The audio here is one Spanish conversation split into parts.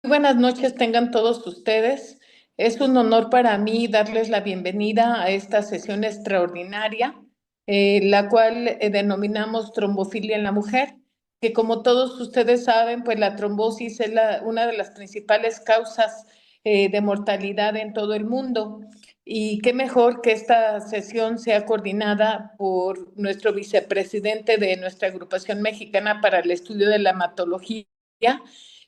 Buenas noches, tengan todos ustedes. Es un honor para mí darles la bienvenida a esta sesión extraordinaria, la cual denominamos trombofilia en la mujer, que como todos ustedes saben, pues la trombosis es una de las principales causas de mortalidad en todo el mundo. Y qué mejor que esta sesión sea coordinada por nuestro vicepresidente de nuestra agrupación mexicana para el estudio de la hematología,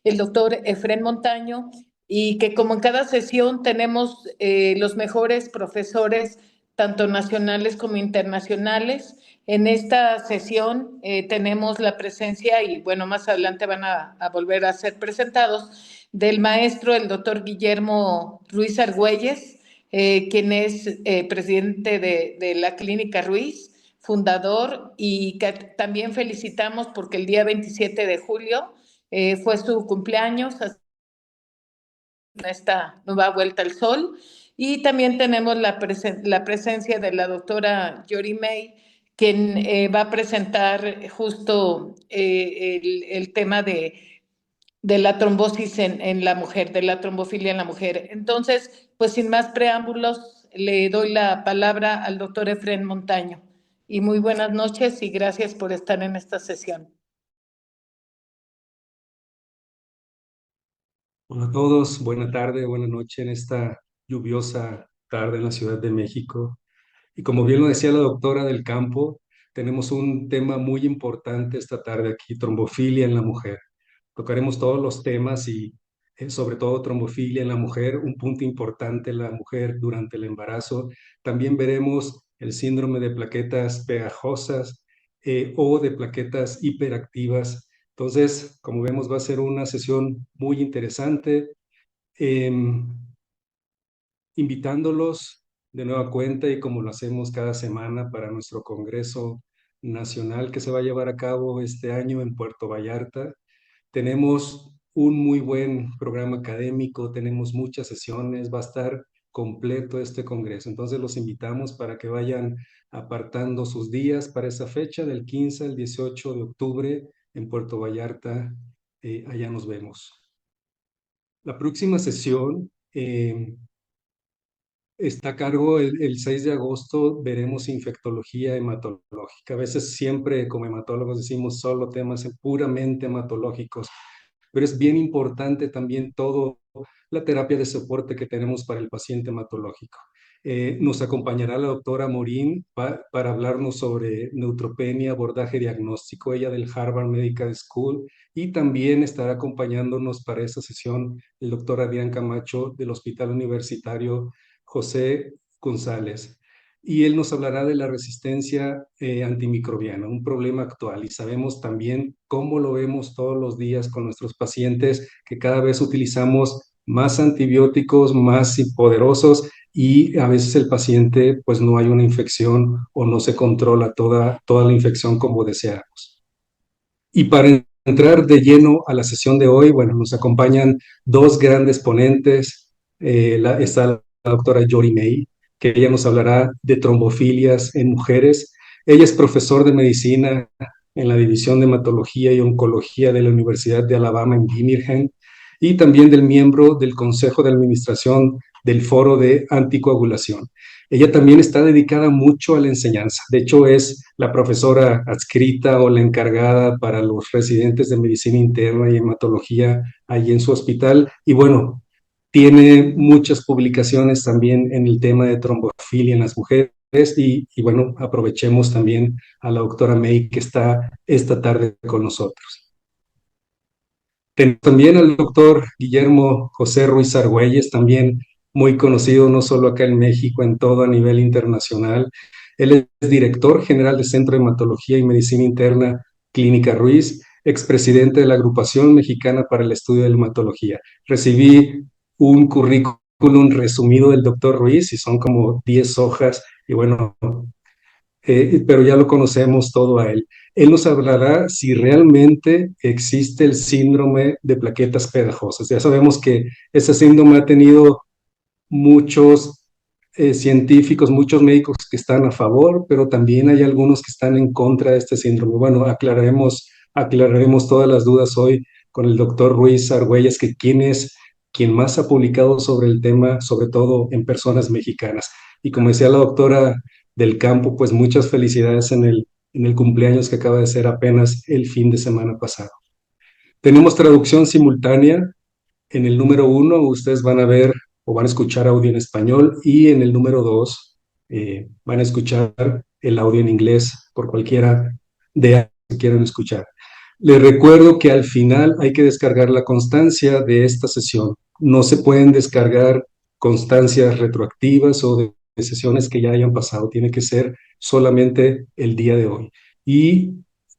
el doctor Efrén Montaño, y que como en cada sesión tenemos los mejores profesores, tanto nacionales como internacionales. En esta sesión tenemos la presencia, y bueno, más adelante van a volver a ser presentados, del maestro, el doctor Guillermo Ruiz Argüelles, quien es presidente de la Clínica Ruiz, fundador, y que también felicitamos porque el día 27 de julio fue su cumpleaños, esta nueva vuelta al sol. Y también tenemos la presencia de la doctora Yori May, quien va a presentar justo el tema de la trombosis en la mujer, de la trombofilia en la mujer. Entonces, pues sin más preámbulos, le doy la palabra al doctor Efrén Montaño. Y muy buenas noches y gracias por estar en esta sesión. Hola a todos, buena tarde, buena noche en esta lluviosa tarde en la Ciudad de México. Y como bien lo decía la doctora del campo, tenemos un tema muy importante esta tarde aquí, trombofilia en la mujer. Tocaremos todos los temas y sobre todo trombofilia en la mujer, un punto importante en la mujer durante el embarazo. También veremos el síndrome de plaquetas pegajosas o de plaquetas hiperactivas. Entonces, como vemos, va a ser una sesión muy interesante. Em, Invitándolos de nueva cuenta y como lo hacemos cada semana para nuestro Congreso Nacional que se va a llevar a cabo este año en Puerto Vallarta. Tenemos un muy buen programa académico, tenemos muchas sesiones, va a estar completo este Congreso. Entonces los invitamos para que vayan apartando sus días para esa fecha del 15 al 18 de octubre en Puerto Vallarta. Allá nos vemos. La próxima sesión está a cargo el 6 de agosto, veremos infectología hematológica. A veces siempre como hematólogos decimos solo temas puramente hematológicos, pero es bien importante también todo la terapia de soporte que tenemos para el paciente hematológico. Nos acompañará la doctora Morín para hablarnos sobre neutropenia, abordaje diagnóstico, ella del Harvard Medical School, y también estará acompañándonos para esta sesión el doctor Adrián Camacho del Hospital Universitario José González. Y él nos hablará de la resistencia antimicrobiana, un problema actual. Y sabemos también cómo lo vemos todos los días con nuestros pacientes, que cada vez utilizamos más antibióticos, más poderosos, y a veces el paciente pues no hay una infección o no se controla toda la infección como deseamos. Y para entrar de lleno a la sesión de hoy, bueno, nos acompañan dos grandes ponentes. Está la doctora Yori May, que ella nos hablará de trombofilias en mujeres. Ella es profesor de medicina en la División de Hematología y Oncología de la Universidad de Alabama en Birmingham, y también del miembro del Consejo de Administración del Foro de Anticoagulación. Ella también está dedicada mucho a la enseñanza. De hecho, es la profesora adscrita o la encargada para los residentes de medicina interna y hematología allí en su hospital. Y bueno, tiene muchas publicaciones también en el tema de trombofilia en las mujeres. Y bueno, aprovechemos también a la doctora May que está esta tarde con nosotros. Tenemos también al doctor Guillermo José Ruiz Argüelles, también muy conocido no solo acá en México, en todo a nivel internacional. Él es director general del Centro de Hematología y Medicina Interna Clínica Ruiz, expresidente de la Agrupación Mexicana para el Estudio de la Hematología. Recibí un currículum resumido del doctor Ruiz y son como 10 hojas y bueno, pero ya lo conocemos todo a él. Él nos hablará si realmente existe el síndrome de plaquetas pegajosas. Ya sabemos que ese síndrome ha tenido muchos científicos, muchos médicos que están a favor, pero también hay algunos que están en contra de este síndrome. Bueno, aclararemos todas las dudas hoy con el doctor Ruiz Argüelles, que quien más ha publicado sobre el tema, sobre todo en personas mexicanas. Y como decía la doctora del campo, pues muchas felicidades en el cumpleaños que acaba de ser apenas el fin de semana pasado. Tenemos traducción simultánea. En el número 1 ustedes van a ver o van a escuchar audio en español, y en el número 2 van a escuchar el audio en inglés por cualquiera de ambos que quieran escuchar. Les recuerdo que al final hay que descargar la constancia de esta sesión. No se pueden descargar constancias retroactivas o de sesiones que ya hayan pasado. Tiene que ser solamente el día de hoy. Y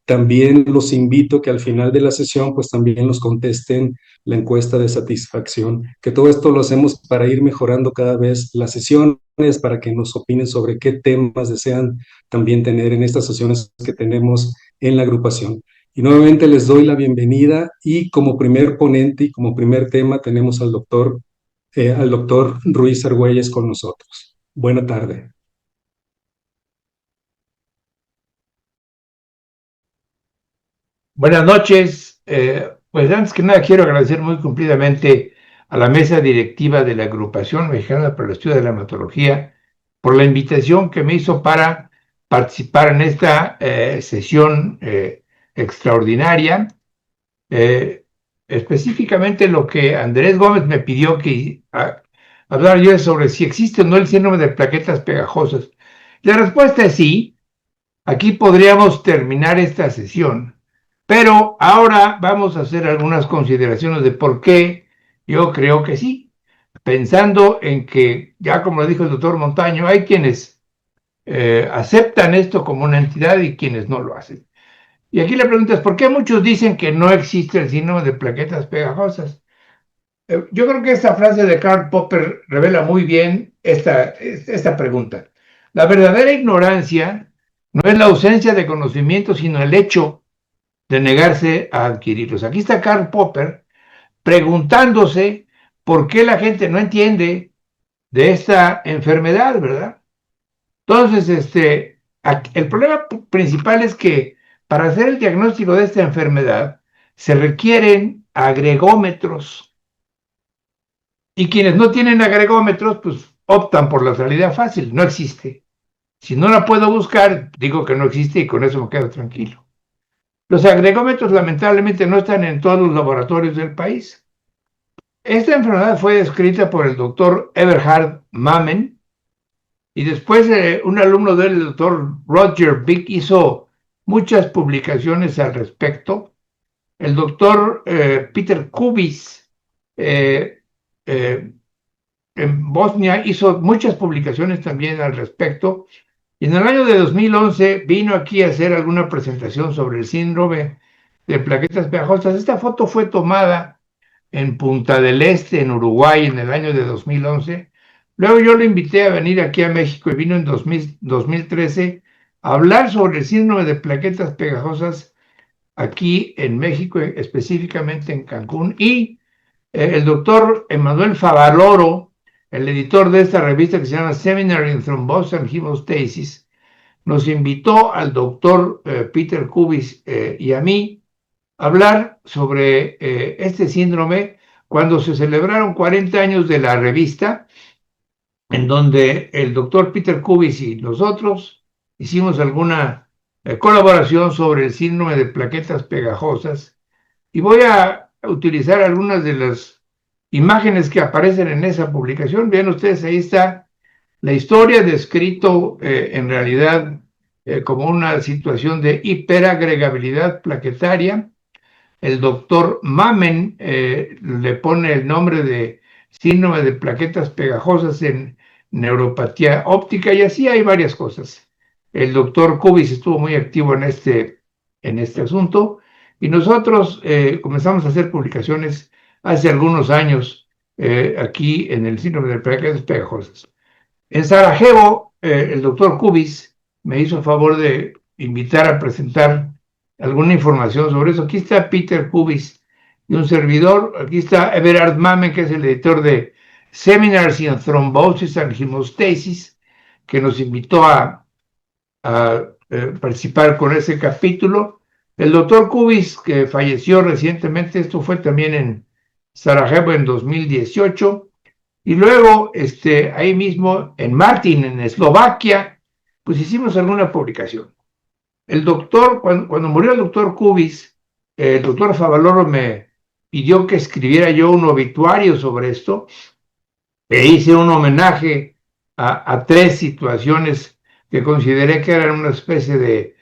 también los invito que al final de la sesión pues también nos contesten la encuesta de satisfacción, que todo esto lo hacemos para ir mejorando cada vez las sesiones, para que nos opinen sobre qué temas desean también tener en estas sesiones que tenemos en la agrupación. Y nuevamente les doy la bienvenida, y como primer ponente y como primer tema tenemos al doctor Ruiz Argüelles con nosotros. Buena tarde. Buenas noches. Pues antes que nada quiero agradecer muy cumplidamente a la mesa directiva de la Agrupación Mexicana para el Estudio de la Hematología por la invitación que me hizo para participar en esta sesión extraordinaria. Específicamente lo que Andrés Gómez me pidió que hablar yo es sobre si existe o no el síndrome de plaquetas pegajosas. La respuesta es sí. Aquí podríamos terminar esta sesión, pero ahora vamos a hacer algunas consideraciones de por qué yo creo que sí, pensando en que, ya como lo dijo el doctor Montaño, hay quienes aceptan esto como una entidad y quienes no lo hacen. Y aquí la pregunta es, ¿por qué muchos dicen que no existe el síndrome de plaquetas pegajosas? Yo creo que esta frase de Karl Popper revela muy bien esta pregunta. La verdadera ignorancia no es la ausencia de conocimiento, sino el hecho de negarse a adquirirlos. Aquí está Karl Popper preguntándose por qué la gente no entiende de esta enfermedad, ¿verdad? Entonces, el problema principal es que para hacer el diagnóstico de esta enfermedad se requieren agregómetros. Y quienes no tienen agregómetros, pues optan por la salida fácil, no existe. Si no la puedo buscar, digo que no existe y con eso me quedo tranquilo. Los agregómetros lamentablemente no están en todos los laboratorios del país. Esta enfermedad fue descrita por el doctor Eberhard Mamen, y después un alumno del doctor Roger Vick hizo muchas publicaciones al respecto. El doctor Peter Kubis en Bosnia hizo muchas publicaciones también al respecto, y en el año de 2011 vino aquí a hacer alguna presentación sobre el síndrome de plaquetas pegajosas. Esta foto fue tomada en Punta del Este, en Uruguay, en el año de 2011. Luego yo lo invité a venir aquí a México y vino en 2013 a hablar sobre el síndrome de plaquetas pegajosas aquí en México, específicamente en Cancún. Y el doctor Emanuel Favaloro, el editor de esta revista que se llama Seminar in Thrombosis and Hemostasis, nos invitó al doctor Peter Kubis y a mí a hablar sobre este síndrome cuando se celebraron 40 años de la revista, en donde el doctor Peter Kubis y nosotros hicimos alguna colaboración sobre el síndrome de plaquetas pegajosas, y voy a utilizar algunas de las imágenes que aparecen en esa publicación. Vean ustedes, ahí está la historia descrito en realidad como una situación de hiperagregabilidad plaquetaria. El doctor Mamen le pone el nombre de síndrome de plaquetas pegajosas en neuropatía óptica, y así hay varias cosas. El doctor Kubis estuvo muy activo en este asunto, y nosotros comenzamos a hacer publicaciones hace algunos años aquí en el síndrome de plaquetas pegajosas. En Sarajevo, el doctor Kubis me hizo el favor de invitar a presentar alguna información sobre eso. Aquí está Peter Kubis y un servidor. Aquí está Eberhard Mamen, que es el editor de Seminars in Thrombosis and Hemostasis, que nos invitó a participar con ese capítulo. El doctor Kubis, que falleció recientemente, esto fue también en Sarajevo en 2018, y luego ahí mismo en Martin, en Eslovaquia, pues hicimos alguna publicación. El doctor, cuando murió el doctor Kubis, el doctor Favaloro me pidió que escribiera yo un obituario sobre esto, e hice un homenaje a tres situaciones que consideré que eran una especie de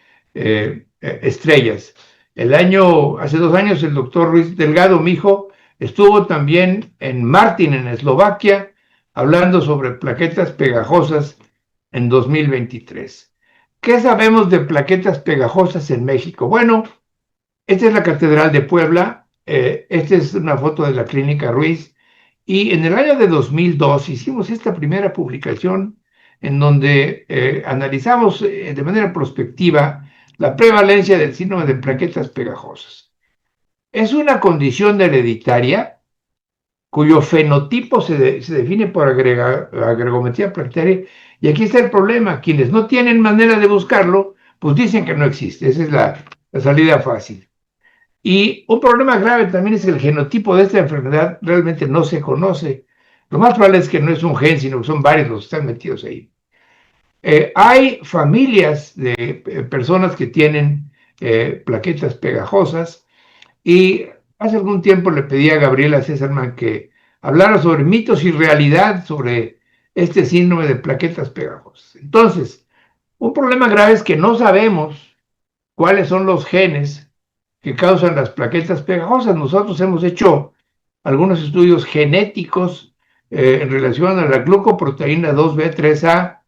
estrellas. Hace 2 años, el doctor Ruiz Delgado, mi hijo, estuvo también en Martin, en Eslovaquia, hablando sobre plaquetas pegajosas en 2023. ¿Qué sabemos de plaquetas pegajosas en México? Bueno, esta es la Catedral de Puebla, esta es una foto de la Clínica Ruiz, y en el año de 2002 hicimos esta primera publicación en donde analizamos de manera prospectiva la prevalencia del síndrome de plaquetas pegajosas. Es una condición hereditaria cuyo fenotipo se define por agregometría plaquetaria, y aquí está el problema: quienes no tienen manera de buscarlo, pues dicen que no existe. Esa es la salida fácil. Y un problema grave también es que el genotipo de esta enfermedad realmente no se conoce. Lo más probable es que no es un gen, sino que son varios los que están metidos ahí. Hay familias de personas que tienen plaquetas pegajosas, y hace algún tiempo le pedí a Gabriela Césarman que hablara sobre mitos y realidad sobre este síndrome de plaquetas pegajosas. Entonces, un problema grave es que no sabemos cuáles son los genes que causan las plaquetas pegajosas. Nosotros hemos hecho algunos estudios genéticos en relación a la glucoproteína 2B3A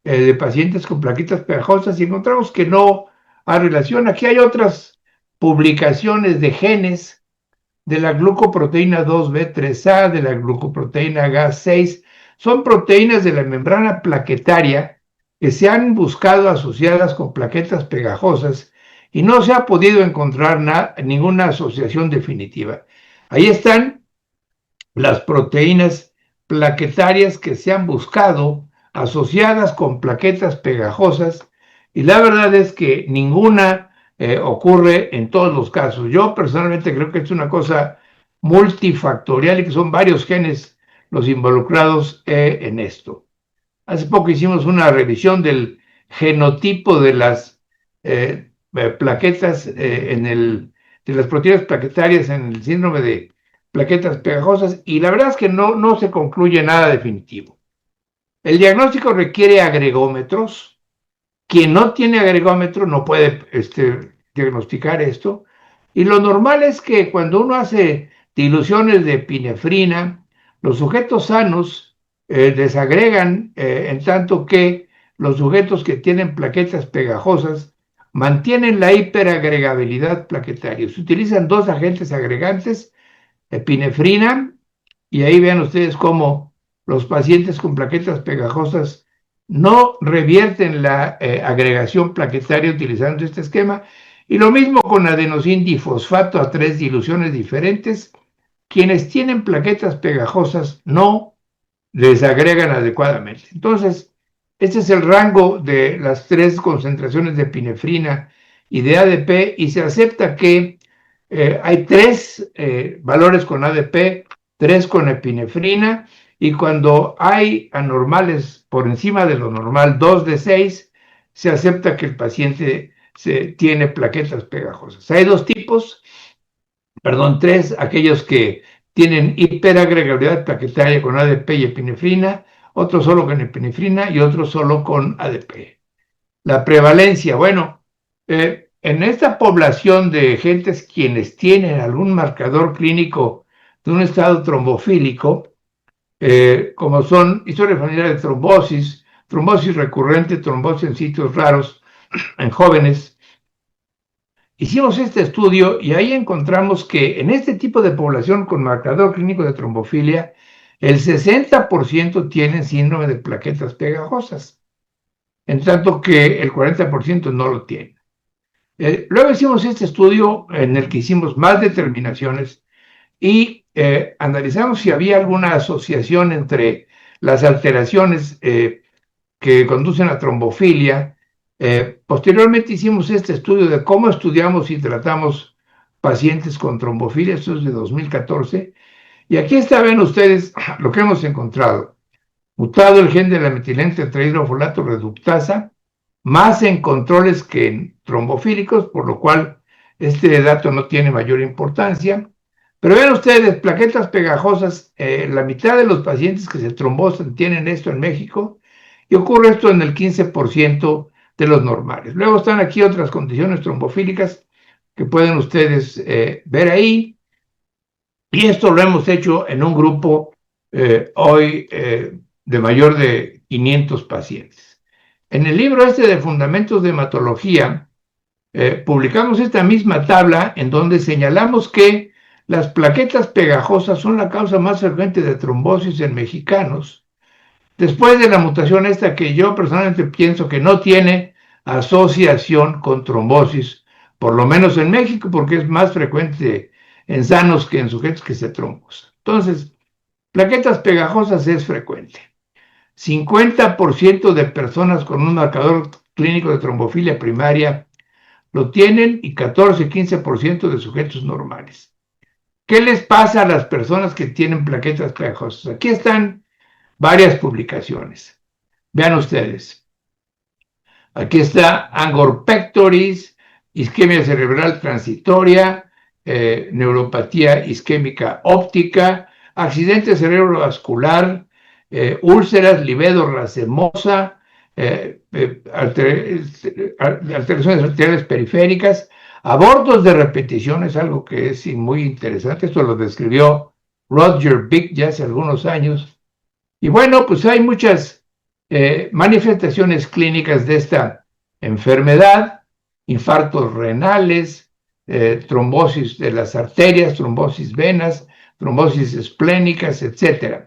de pacientes con plaquetas pegajosas, y encontramos que no hay relación. Aquí hay otras publicaciones de genes de la glucoproteína 2B3A, de la glucoproteína GAS6. Son proteínas de la membrana plaquetaria que se han buscado asociadas con plaquetas pegajosas, y no se ha podido encontrar ninguna asociación definitiva. Ahí están las proteínas plaquetarias que se han buscado asociadas con plaquetas pegajosas, y la verdad es que ninguna ocurre en todos los casos. Yo personalmente creo que es una cosa multifactorial y que son varios genes los involucrados en esto. Hace poco hicimos una revisión del genotipo de las plaquetas de las proteínas plaquetarias en el síndrome de plaquetas pegajosas, y la verdad es que no se concluye nada definitivo. El diagnóstico requiere agregómetros. Quien no tiene agregómetro no puede diagnosticar esto, y lo normal es que cuando uno hace diluciones de epinefrina, los sujetos sanos desagregan, en tanto que los sujetos que tienen plaquetas pegajosas mantienen la hiperagregabilidad plaquetaria. Se utilizan dos agentes agregantes, epinefrina, y ahí vean ustedes cómo los pacientes con plaquetas pegajosas no revierten la agregación plaquetaria utilizando este esquema, y lo mismo con adenosín difosfato a 3 diluciones diferentes. Quienes tienen plaquetas pegajosas no desagregan adecuadamente. Entonces, este es el rango de las 3 concentraciones de epinefrina y de ADP, y se acepta que hay 3 valores con ADP, 3 con epinefrina, y cuando hay anormales por encima de lo normal, 2 de 6, se acepta que el paciente tiene plaquetas pegajosas. Hay 2 tipos, 3, aquellos que tienen hiperagregabilidad plaquetaria con ADP y epinefrina, otros solo con epinefrina y otros solo con ADP. La prevalencia, bueno, en esta población de gentes quienes tienen algún marcador clínico de un estado trombofílico, como son historia familiar de trombosis, trombosis recurrente, trombosis en sitios raros en jóvenes, hicimos este estudio y ahí encontramos que en este tipo de población con marcador clínico de trombofilia, el 60% tienen síndrome de plaquetas pegajosas, en tanto que el 40% no lo tiene. Luego hicimos este estudio en el que hicimos más determinaciones y analizamos si había alguna asociación entre las alteraciones que conducen a trombofilia Posteriormente hicimos este estudio de cómo estudiamos y tratamos pacientes con trombofilia, esto es de 2014, y aquí ven ustedes lo que hemos encontrado. Mutado el gen de la metilente tetrahidrofolato reductasa, más en controles que en trombofílicos, por lo cual este dato no tiene mayor importancia. Pero vean ustedes, plaquetas pegajosas, la mitad de los pacientes que se trombosan tienen esto en México, y ocurre esto en el 15% de los normales. Luego están aquí otras condiciones trombofílicas que pueden ustedes ver ahí, y esto lo hemos hecho en un grupo hoy de mayor de 500 pacientes. En el libro este de Fundamentos de Hematología, publicamos esta misma tabla en donde señalamos que las plaquetas pegajosas son la causa más frecuente de trombosis en mexicanos, después de la mutación esta que yo personalmente pienso que no tiene asociación con trombosis, por lo menos en México, porque es más frecuente en sanos que en sujetos que se trombosan. Entonces, plaquetas pegajosas es frecuente. 50% de personas con un marcador clínico de trombofilia primaria lo tienen y 14-15% de sujetos normales. ¿Qué les pasa a las personas que tienen plaquetas pegajosas? Aquí están varias publicaciones. Vean ustedes. Aquí está Angor pectoris, isquemia cerebral transitoria, neuropatía isquémica óptica, accidente cerebrovascular, úlceras, livedo racemosa, alteraciones arteriales periféricas, abortos de repetición, es algo que es muy interesante. Esto lo describió Roger Bick ya hace algunos años. Y bueno, pues hay muchas manifestaciones clínicas de esta enfermedad: infartos renales, trombosis de las arterias, trombosis venas, trombosis esplénicas, etc.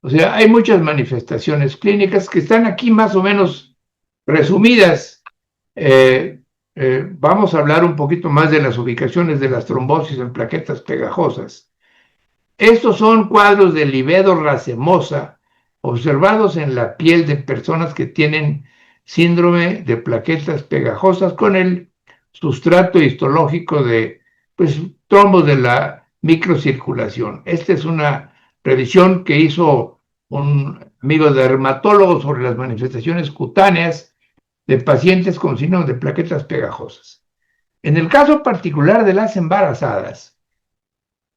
O sea, hay muchas manifestaciones clínicas que están aquí más o menos resumidas. Vamos a hablar un poquito más de las ubicaciones de las trombosis en plaquetas pegajosas. Estos son cuadros de livedo racemosa observados en la piel de personas que tienen síndrome de plaquetas pegajosas con el sustrato histológico de trombos de la microcirculación. Esta es una revisión que hizo un amigo dermatólogo sobre las manifestaciones cutáneas de pacientes con síndrome de plaquetas pegajosas. En el caso particular de las embarazadas,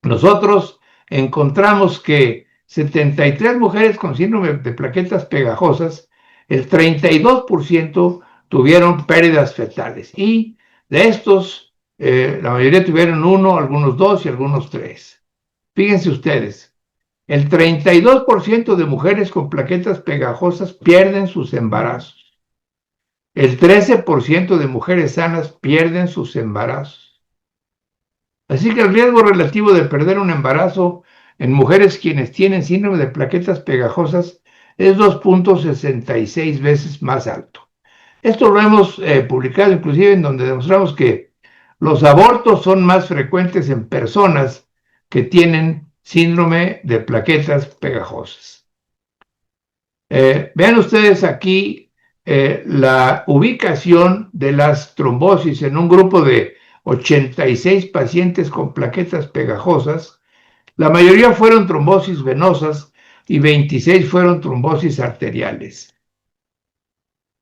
nosotros encontramos que 73 mujeres con síndrome de plaquetas pegajosas, el 32% tuvieron pérdidas fetales, y de estos, la mayoría tuvieron 1, algunos 2 y algunos 3. Fíjense ustedes, el 32% de mujeres con plaquetas pegajosas pierden sus embarazos. El 13% de mujeres sanas pierden sus embarazos. Así que el riesgo relativo de perder un embarazo en mujeres quienes tienen síndrome de plaquetas pegajosas es 2.66 veces más alto. Esto lo hemos publicado inclusive en donde demostramos que los abortos son más frecuentes en personas que tienen síndrome de plaquetas pegajosas. Vean ustedes aquí la ubicación de las trombosis en un grupo de 86 pacientes con plaquetas pegajosas. La mayoría fueron trombosis venosas y 26 fueron trombosis arteriales.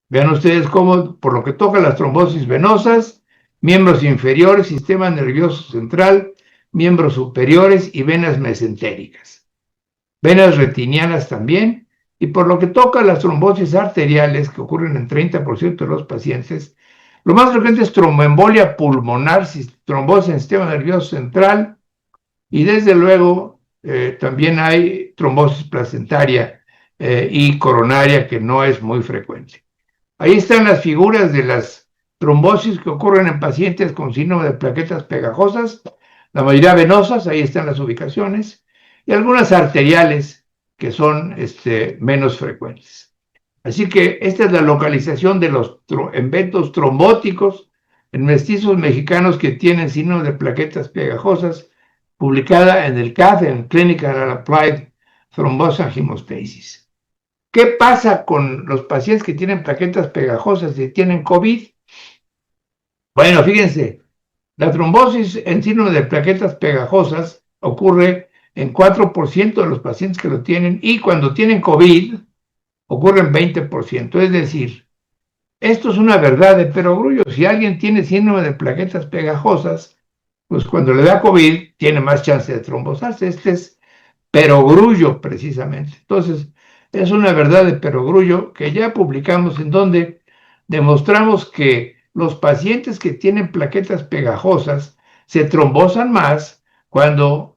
Vean ustedes cómo, por lo que toca las trombosis venosas, miembros inferiores, sistema nervioso central, miembros superiores y venas mesentéricas. Venas retinianas también, y por lo que toca las trombosis arteriales, que ocurren en 30% de los pacientes, lo más frecuente es tromboembolia pulmonar, trombosis en el sistema nervioso central, y desde luego también hay trombosis placentaria y coronaria, que no es muy frecuente. Ahí están las figuras de las trombosis que ocurren en pacientes con síndrome de plaquetas pegajosas, la mayoría venosas, ahí están las ubicaciones, y algunas arteriales que son menos frecuentes. Así que esta es la localización de los eventos trombóticos en mestizos mexicanos que tienen síndrome de plaquetas pegajosas, publicada en el CATH, en Clinical and Applied Thrombosis and Hemostasis. ¿Qué pasa con los pacientes que tienen plaquetas pegajosas y tienen COVID? Bueno, fíjense, la trombosis en síndrome de plaquetas pegajosas ocurre en 4% de los pacientes que lo tienen, y cuando tienen COVID ocurre en 20%. Es decir, esto es una verdad de perogrullo. Si alguien tiene síndrome de plaquetas pegajosas, pues cuando le da COVID tiene más chance de trombosarse. Este es perogrullo precisamente. Entonces, es una verdad de perogrullo que ya publicamos, en donde demostramos que los pacientes que tienen plaquetas pegajosas se trombosan más cuando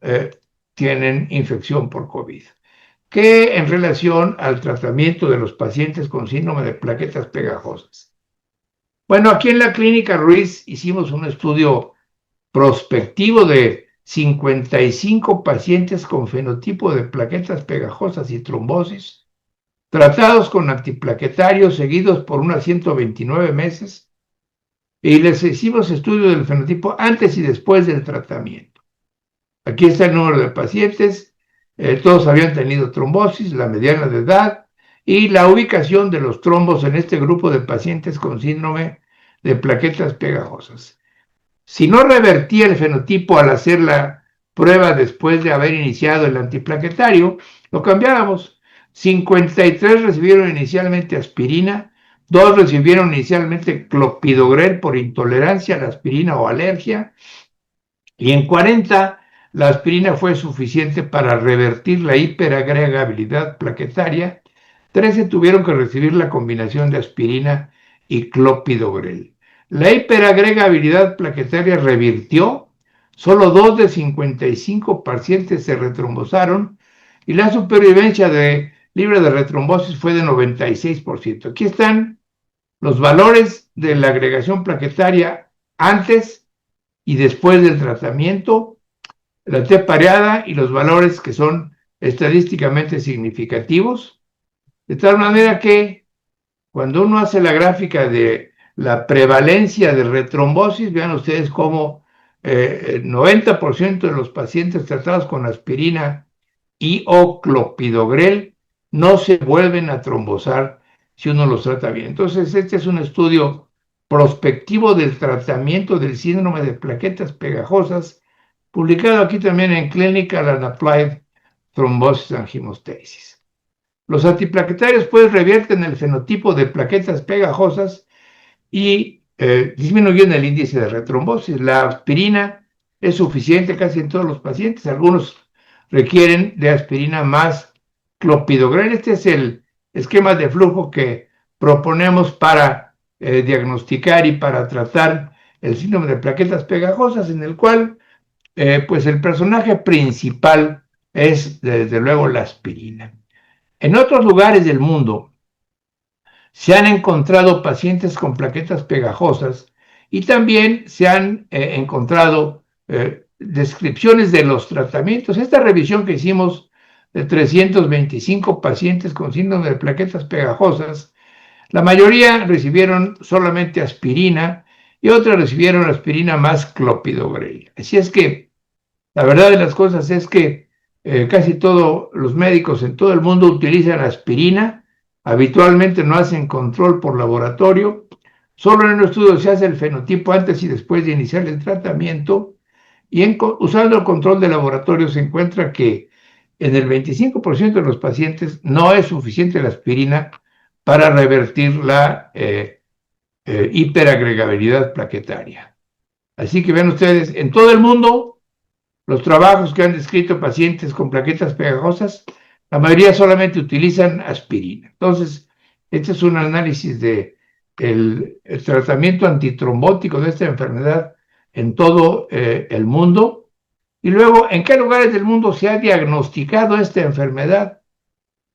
tienen infección por COVID, que en relación al tratamiento de los pacientes con síndrome de plaquetas pegajosas. Bueno, aquí en la Clínica Ruiz hicimos un estudio prospectivo de 55 pacientes con fenotipo de plaquetas pegajosas y trombosis, tratados con antiplaquetarios seguidos por unas 129 meses, y les hicimos estudio del fenotipo antes y después del tratamiento. Aquí está el número de pacientes, todos habían tenido trombosis, la mediana de edad y la ubicación de los trombos en este grupo de pacientes con síndrome de plaquetas pegajosas. Si no revertía el fenotipo al hacer la prueba después de haber iniciado el antiplaquetario, lo cambiábamos. 53 recibieron inicialmente aspirina, 2 recibieron inicialmente clopidogrel por intolerancia a la aspirina o alergia, y en 40 la aspirina fue suficiente para revertir la hiperagregabilidad plaquetaria. 13 tuvieron que recibir la combinación de aspirina y clopidogrel. La hiperagregabilidad plaquetaria revirtió, solo 2 de 55 pacientes se retrombosaron, y la supervivencia libre de retrombosis fue de 96%. Aquí están los valores de la agregación plaquetaria antes y después del tratamiento, la T pareada y los valores que son estadísticamente significativos, de tal manera que cuando uno hace la gráfica de la prevalencia de retrombosis, vean ustedes cómo el 90% de los pacientes tratados con aspirina y o clopidogrel no se vuelven a trombosar si uno los trata bien. Entonces, este es un estudio prospectivo del tratamiento del síndrome de plaquetas pegajosas, publicado aquí también en Clinical and Applied Thrombosis and Hemostasis. Los antiplaquetarios pues revierten el fenotipo de plaquetas pegajosas y disminuyen el índice de retrombosis. La aspirina es suficiente casi en todos los pacientes. Algunos requieren de aspirina más clopidogrel. Este es el esquema de flujo que proponemos para diagnosticar y para tratar el síndrome de plaquetas pegajosas, en el cual pues el personaje principal es desde luego la aspirina. En otros lugares del mundo se han encontrado pacientes con plaquetas pegajosas, y también se han encontrado descripciones de los tratamientos. Esta revisión que hicimos de 325 pacientes con síndrome de plaquetas pegajosas, la mayoría recibieron solamente aspirina y otros recibieron aspirina más clopidogrel. Así es que la verdad de las cosas es que casi todos los médicos en todo el mundo utilizan aspirina. Habitualmente no hacen control por laboratorio. Solo en un estudio se hace el fenotipo antes y después de iniciar el tratamiento, y usando el control de laboratorio se encuentra que en el 25% de los pacientes no es suficiente la aspirina para revertir la hiperagregabilidad plaquetaria. Así que ven ustedes, en todo el mundo, los trabajos que han descrito pacientes con plaquetas pegajosas, la mayoría solamente utilizan aspirina. Entonces, este es un análisis de el tratamiento antitrombótico de esta enfermedad en todo el mundo. Y luego, ¿en qué lugares del mundo se ha diagnosticado esta enfermedad?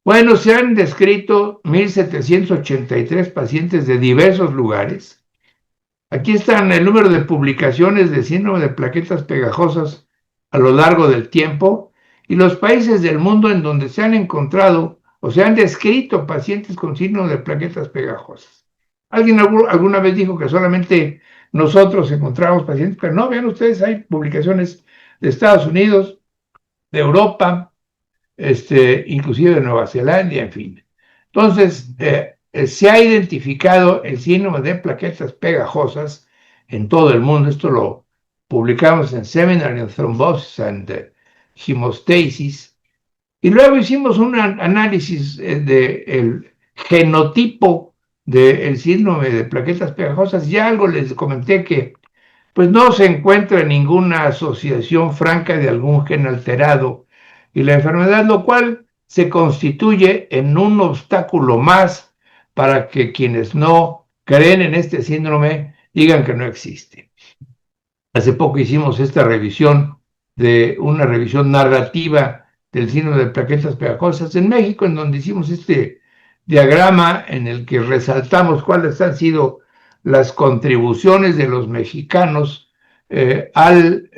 Bueno, se han descrito 1,783 pacientes de diversos lugares. Aquí están el número de publicaciones de síndrome de plaquetas pegajosas a lo largo del tiempo, y los países del mundo en donde se han encontrado o se han descrito pacientes con síndrome de plaquetas pegajosas. Alguien alguna vez dijo que solamente nosotros encontramos pacientes, pero no, vean ustedes, hay publicaciones de Estados Unidos, de Europa, inclusive de Nueva Zelanda, en fin. Entonces, se ha identificado el síndrome de plaquetas pegajosas en todo el mundo. Esto lo publicamos en Seminary on Thrombosis and Hemostasis. Y luego hicimos un análisis del genotipo del síndrome de plaquetas pegajosas. Ya algo les comenté que pues no se encuentra ninguna asociación franca de algún gen alterado y la enfermedad, lo cual se constituye en un obstáculo más para que quienes no creen en este síndrome digan que no existe. Hace poco hicimos esta revisión una revisión narrativa del síndrome de plaquetas pegajosas en México, en donde hicimos este diagrama en el que resaltamos cuáles han sido las contribuciones de los mexicanos al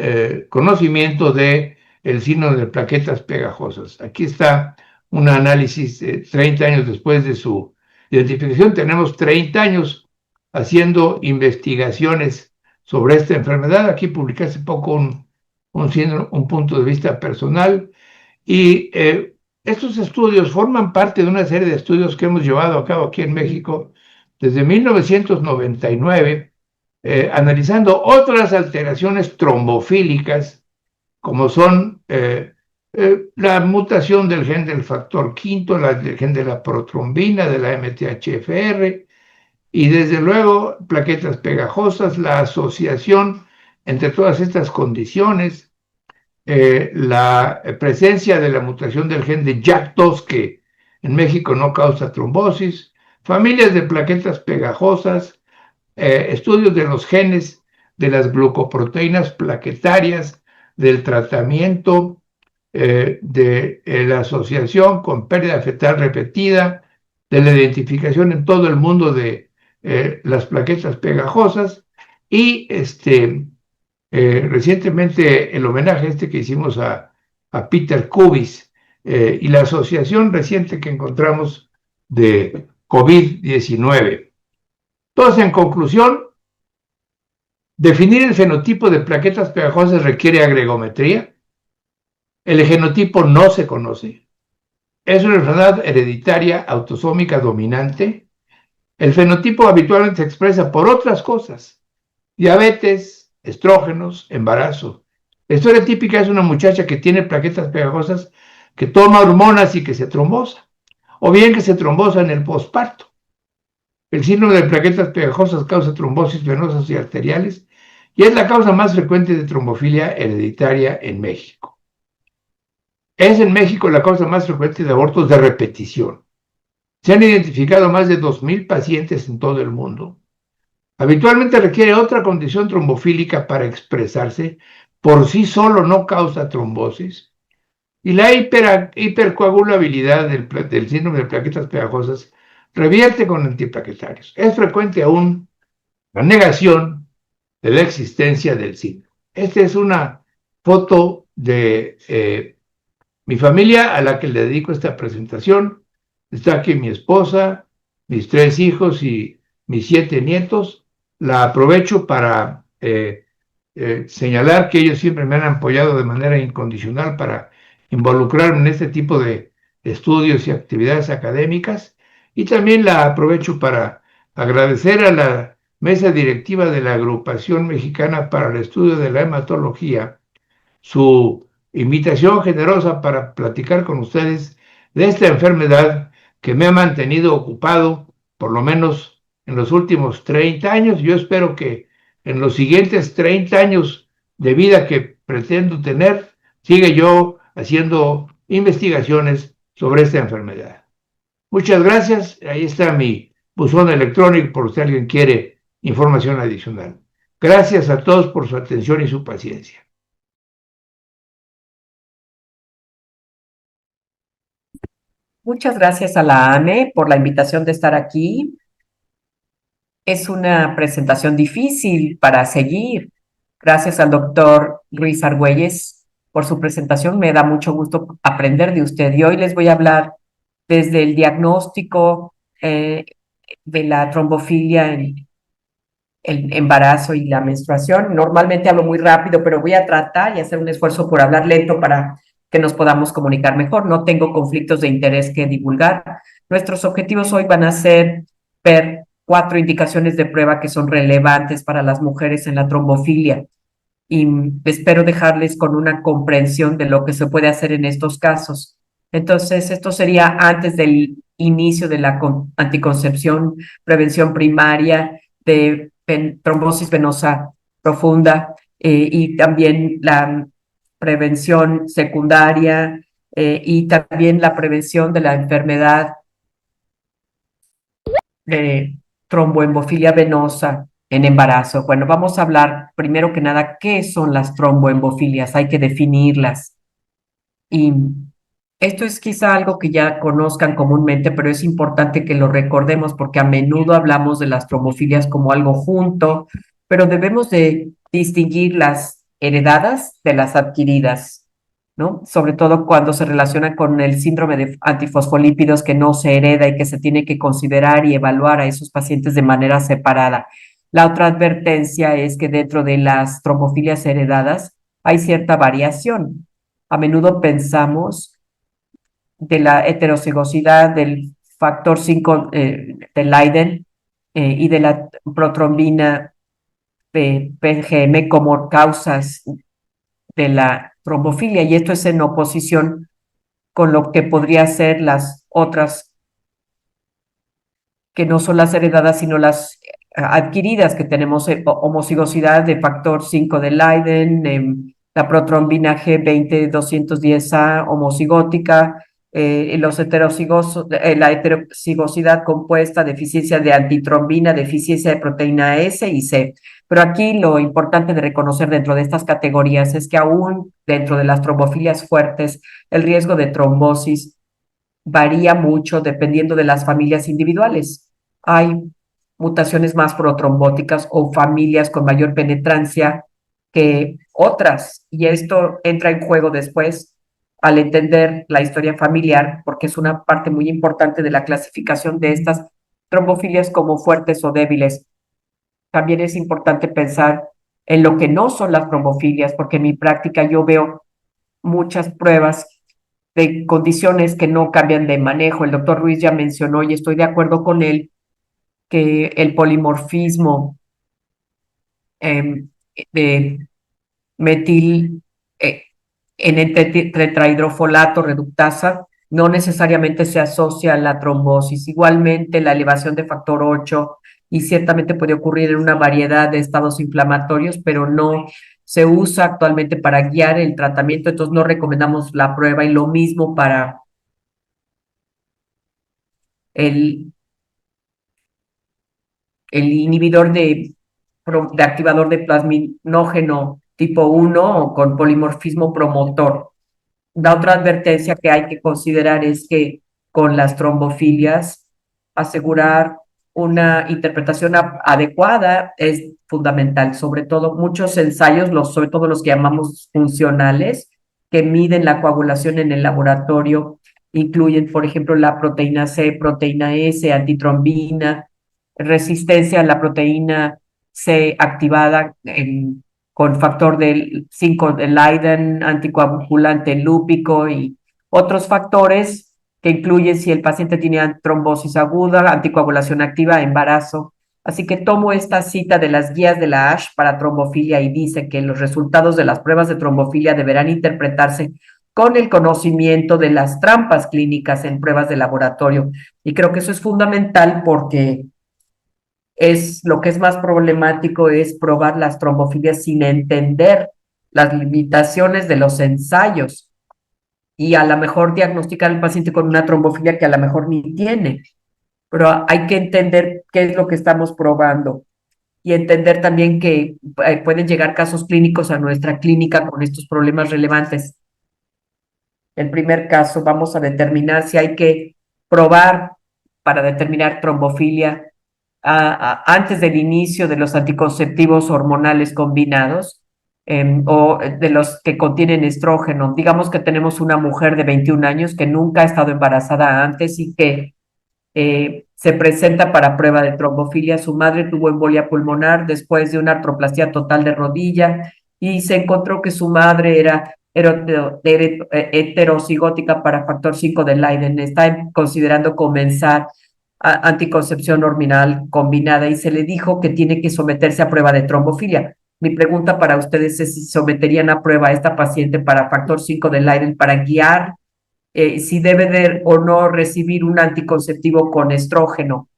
conocimiento del síndrome de plaquetas pegajosas. Aquí está un análisis 30 años después de su identificación. Tenemos 30 años haciendo investigaciones sobre esta enfermedad. Aquí publiqué hace poco un punto de vista personal y estos estudios forman parte de una serie de estudios que hemos llevado a cabo aquí en México desde 1999, analizando otras alteraciones trombofílicas como son la mutación del gen del factor quinto, del gen de la protrombina, de la MTHFR, y desde luego plaquetas pegajosas, la asociación entre todas estas condiciones, la presencia de la mutación del gen de JAK2 que en México no causa trombosis, familias de plaquetas pegajosas, estudios de los genes de las glucoproteínas plaquetarias, del tratamiento, de la asociación con pérdida fetal repetida, de la identificación en todo el mundo de las plaquetas pegajosas y recientemente el homenaje que hicimos a Peter Kubis y la asociación reciente que encontramos de COVID-19. Entonces, en conclusión, definir el fenotipo de plaquetas pegajosas requiere agregometría. El genotipo no se conoce. Es una enfermedad hereditaria autosómica dominante. El fenotipo habitualmente se expresa por otras cosas: diabetes, estrógenos, embarazo. La historia típica es una muchacha que tiene plaquetas pegajosas, que toma hormonas y que se trombosa, o bien que se trombosa en el posparto. El síndrome de plaquetas pegajosas causa trombosis venosas y arteriales y es la causa más frecuente de trombofilia hereditaria en México. Es en México la causa más frecuente de abortos de repetición. Se han identificado más de 2,000 pacientes en todo el mundo. Habitualmente requiere otra condición trombofílica para expresarse. Por sí solo no causa trombosis. Y la hipercoagulabilidad del síndrome de plaquetas pegajosas revierte con antiplaquetarios. Es frecuente aún la negación de la existencia del síndrome. Esta es una foto de mi familia a la que le dedico esta presentación. Está aquí mi esposa, mis 3 hijos y mis 7 nietos. La aprovecho para señalar que ellos siempre me han apoyado de manera incondicional para involucrarme en este tipo de estudios y actividades académicas, y también la aprovecho para agradecer a la mesa directiva de la Agrupación Mexicana para el Estudio de la Hematología su invitación generosa para platicar con ustedes de esta enfermedad que me ha mantenido ocupado por lo menos en los últimos 30 años. Yo espero que en los siguientes 30 años de vida que pretendo tener, siga yo haciendo investigaciones sobre esta enfermedad. Muchas gracias. Ahí está mi buzón electrónico por si alguien quiere información adicional. Gracias a todos por su atención y su paciencia. Muchas gracias a la ANE por la invitación de estar aquí. Es una presentación difícil para seguir. Gracias al doctor Luis Argüelles por su presentación. Me da mucho gusto aprender de usted. Y hoy les voy a hablar desde el diagnóstico de la trombofilia en el embarazo y la menstruación. Normalmente hablo muy rápido, pero voy a tratar y hacer un esfuerzo por hablar lento para que nos podamos comunicar mejor. No tengo conflictos de interés que divulgar. Nuestros objetivos hoy van a ser ver 4 indicaciones de prueba que son relevantes para las mujeres en la trombofilia y espero dejarles con una comprensión de lo que se puede hacer en estos casos. Entonces, esto sería antes del inicio de la anticoncepción, prevención primaria de trombosis venosa profunda y también la prevención secundaria y también la prevención de la enfermedad de tromboembofilia venosa en embarazo. Bueno, vamos a hablar primero que nada qué son las tromboembofilias, hay que definirlas. Y esto es quizá algo que ya conozcan comúnmente, pero es importante que lo recordemos porque a menudo hablamos de las trombofilias como algo junto, pero debemos de distinguir las heredadas de las adquiridas, ¿no? Sobre todo cuando se relaciona con el síndrome de antifosfolípidos que no se hereda y que se tiene que considerar y evaluar a esos pacientes de manera separada. La otra advertencia es que dentro de las trombofilias heredadas hay cierta variación. A menudo pensamos de la heterocigosidad del factor 5 de Leiden y de la protrombina PGM como causas de la trombofilia, y esto es en oposición con lo que podría ser las otras que no son las heredadas, sino las adquiridas, que tenemos homocigosidad de factor 5 de Leiden, la protrombina G20-210A homocigótica, los la heterocigosidad compuesta, deficiencia de antitrombina, deficiencia de proteína S y C. Pero aquí lo importante de reconocer dentro de estas categorías es que aún dentro de las trombofilias fuertes, el riesgo de trombosis varía mucho dependiendo de las familias individuales. Hay mutaciones más protrombóticas o familias con mayor penetrancia que otras, y esto entra en juego después al entender la historia familiar, porque es una parte muy importante de la clasificación de estas trombofilias como fuertes o débiles. También es importante pensar en lo que no son las trombofilias, porque en mi práctica yo veo muchas pruebas de condiciones que no cambian de manejo. El doctor Ruiz ya mencionó, y estoy de acuerdo con él, que el polimorfismo de metil N-tetrahidrofolato reductasa no necesariamente se asocia a la trombosis. Igualmente, la elevación de factor 8 y ciertamente puede ocurrir en una variedad de estados inflamatorios, pero no se usa actualmente para guiar el tratamiento, entonces no recomendamos la prueba, y lo mismo para el inhibidor de activador de plasminógeno tipo 1 o con polimorfismo promotor. La otra advertencia que hay que considerar es que con las trombofilias asegurar una interpretación adecuada es fundamental, sobre todo muchos ensayos, sobre todo los que llamamos funcionales, que miden la coagulación en el laboratorio, incluyen, por ejemplo, la proteína C, proteína S, antitrombina, resistencia a la proteína C activada con factor 5 de Leiden, anticoagulante lúpico y otros factores que incluyen si el paciente tiene trombosis aguda, anticoagulación activa, embarazo. Así que tomo esta cita de las guías de la ASH para trombofilia y dice que los resultados de las pruebas de trombofilia deberán interpretarse con el conocimiento de las trampas clínicas en pruebas de laboratorio. Y creo que eso es fundamental porque lo que es más problemático es probar las trombofilias sin entender las limitaciones de los ensayos y a lo mejor diagnosticar al paciente con una trombofilia que a lo mejor ni tiene, pero hay que entender qué es lo que estamos probando y entender también que pueden llegar casos clínicos a nuestra clínica con estos problemas relevantes. El primer caso, vamos a determinar si hay que probar para determinar trombofilia antes del inicio de los anticonceptivos hormonales combinados o de los que contienen estrógeno. Digamos que tenemos una mujer de 21 años que nunca ha estado embarazada antes y que se presenta para prueba de trombofilia. Su madre tuvo embolia pulmonar después de una artroplastia total de rodilla y se encontró que su madre era heterocigótica para factor 5 de Leiden. Está considerando comenzar anticoncepción hormonal combinada y se le dijo que tiene que someterse a prueba de trombofilia. Mi pregunta para ustedes es si someterían a prueba a esta paciente para factor 5 de Leiden para guiar si debe o no recibir un anticonceptivo con estrógeno.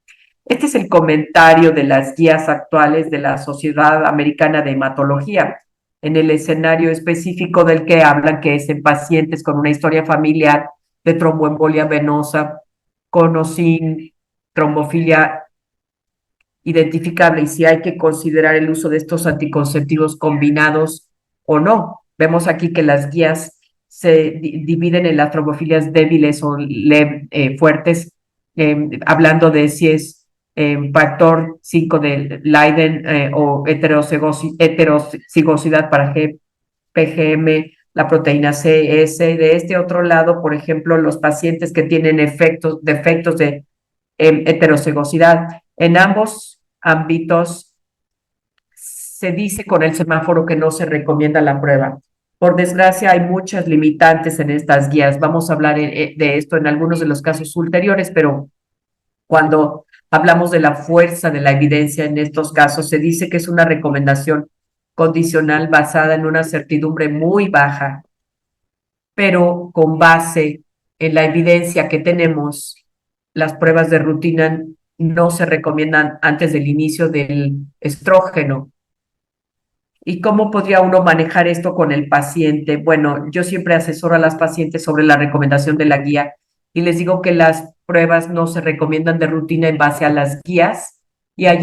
Este es el comentario de las guías actuales de la Sociedad Americana de Hematología, en el escenario específico del que hablan, que es en pacientes con una historia familiar de tromboembolia venosa, con o sin trombofilia identificable, y si hay que considerar el uso de estos anticonceptivos combinados o no. Vemos aquí que las guías se dividen en las trombofilias débiles o fuertes, hablando de si es factor 5 de Leiden o heterocigosidad para PGM, la proteína C, S. De este otro lado, por ejemplo, los pacientes que tienen defectos de heterocigosidad. En ambos ámbitos se dice con el semáforo que no se recomienda la prueba. Por desgracia, hay muchas limitantes en estas guías. Vamos a hablar de esto en algunos de los casos ulteriores, pero cuando hablamos de la fuerza de la evidencia en estos casos, se dice que es una recomendación condicional basada en una certidumbre muy baja, pero con base en la evidencia que tenemos, las pruebas de rutina no se recomiendan antes del inicio del estrógeno. ¿Y cómo podría uno manejar esto con el paciente? Bueno, yo siempre asesoro a las pacientes sobre la recomendación de la guía y les digo que las pruebas no se recomiendan de rutina en base a las guías y hay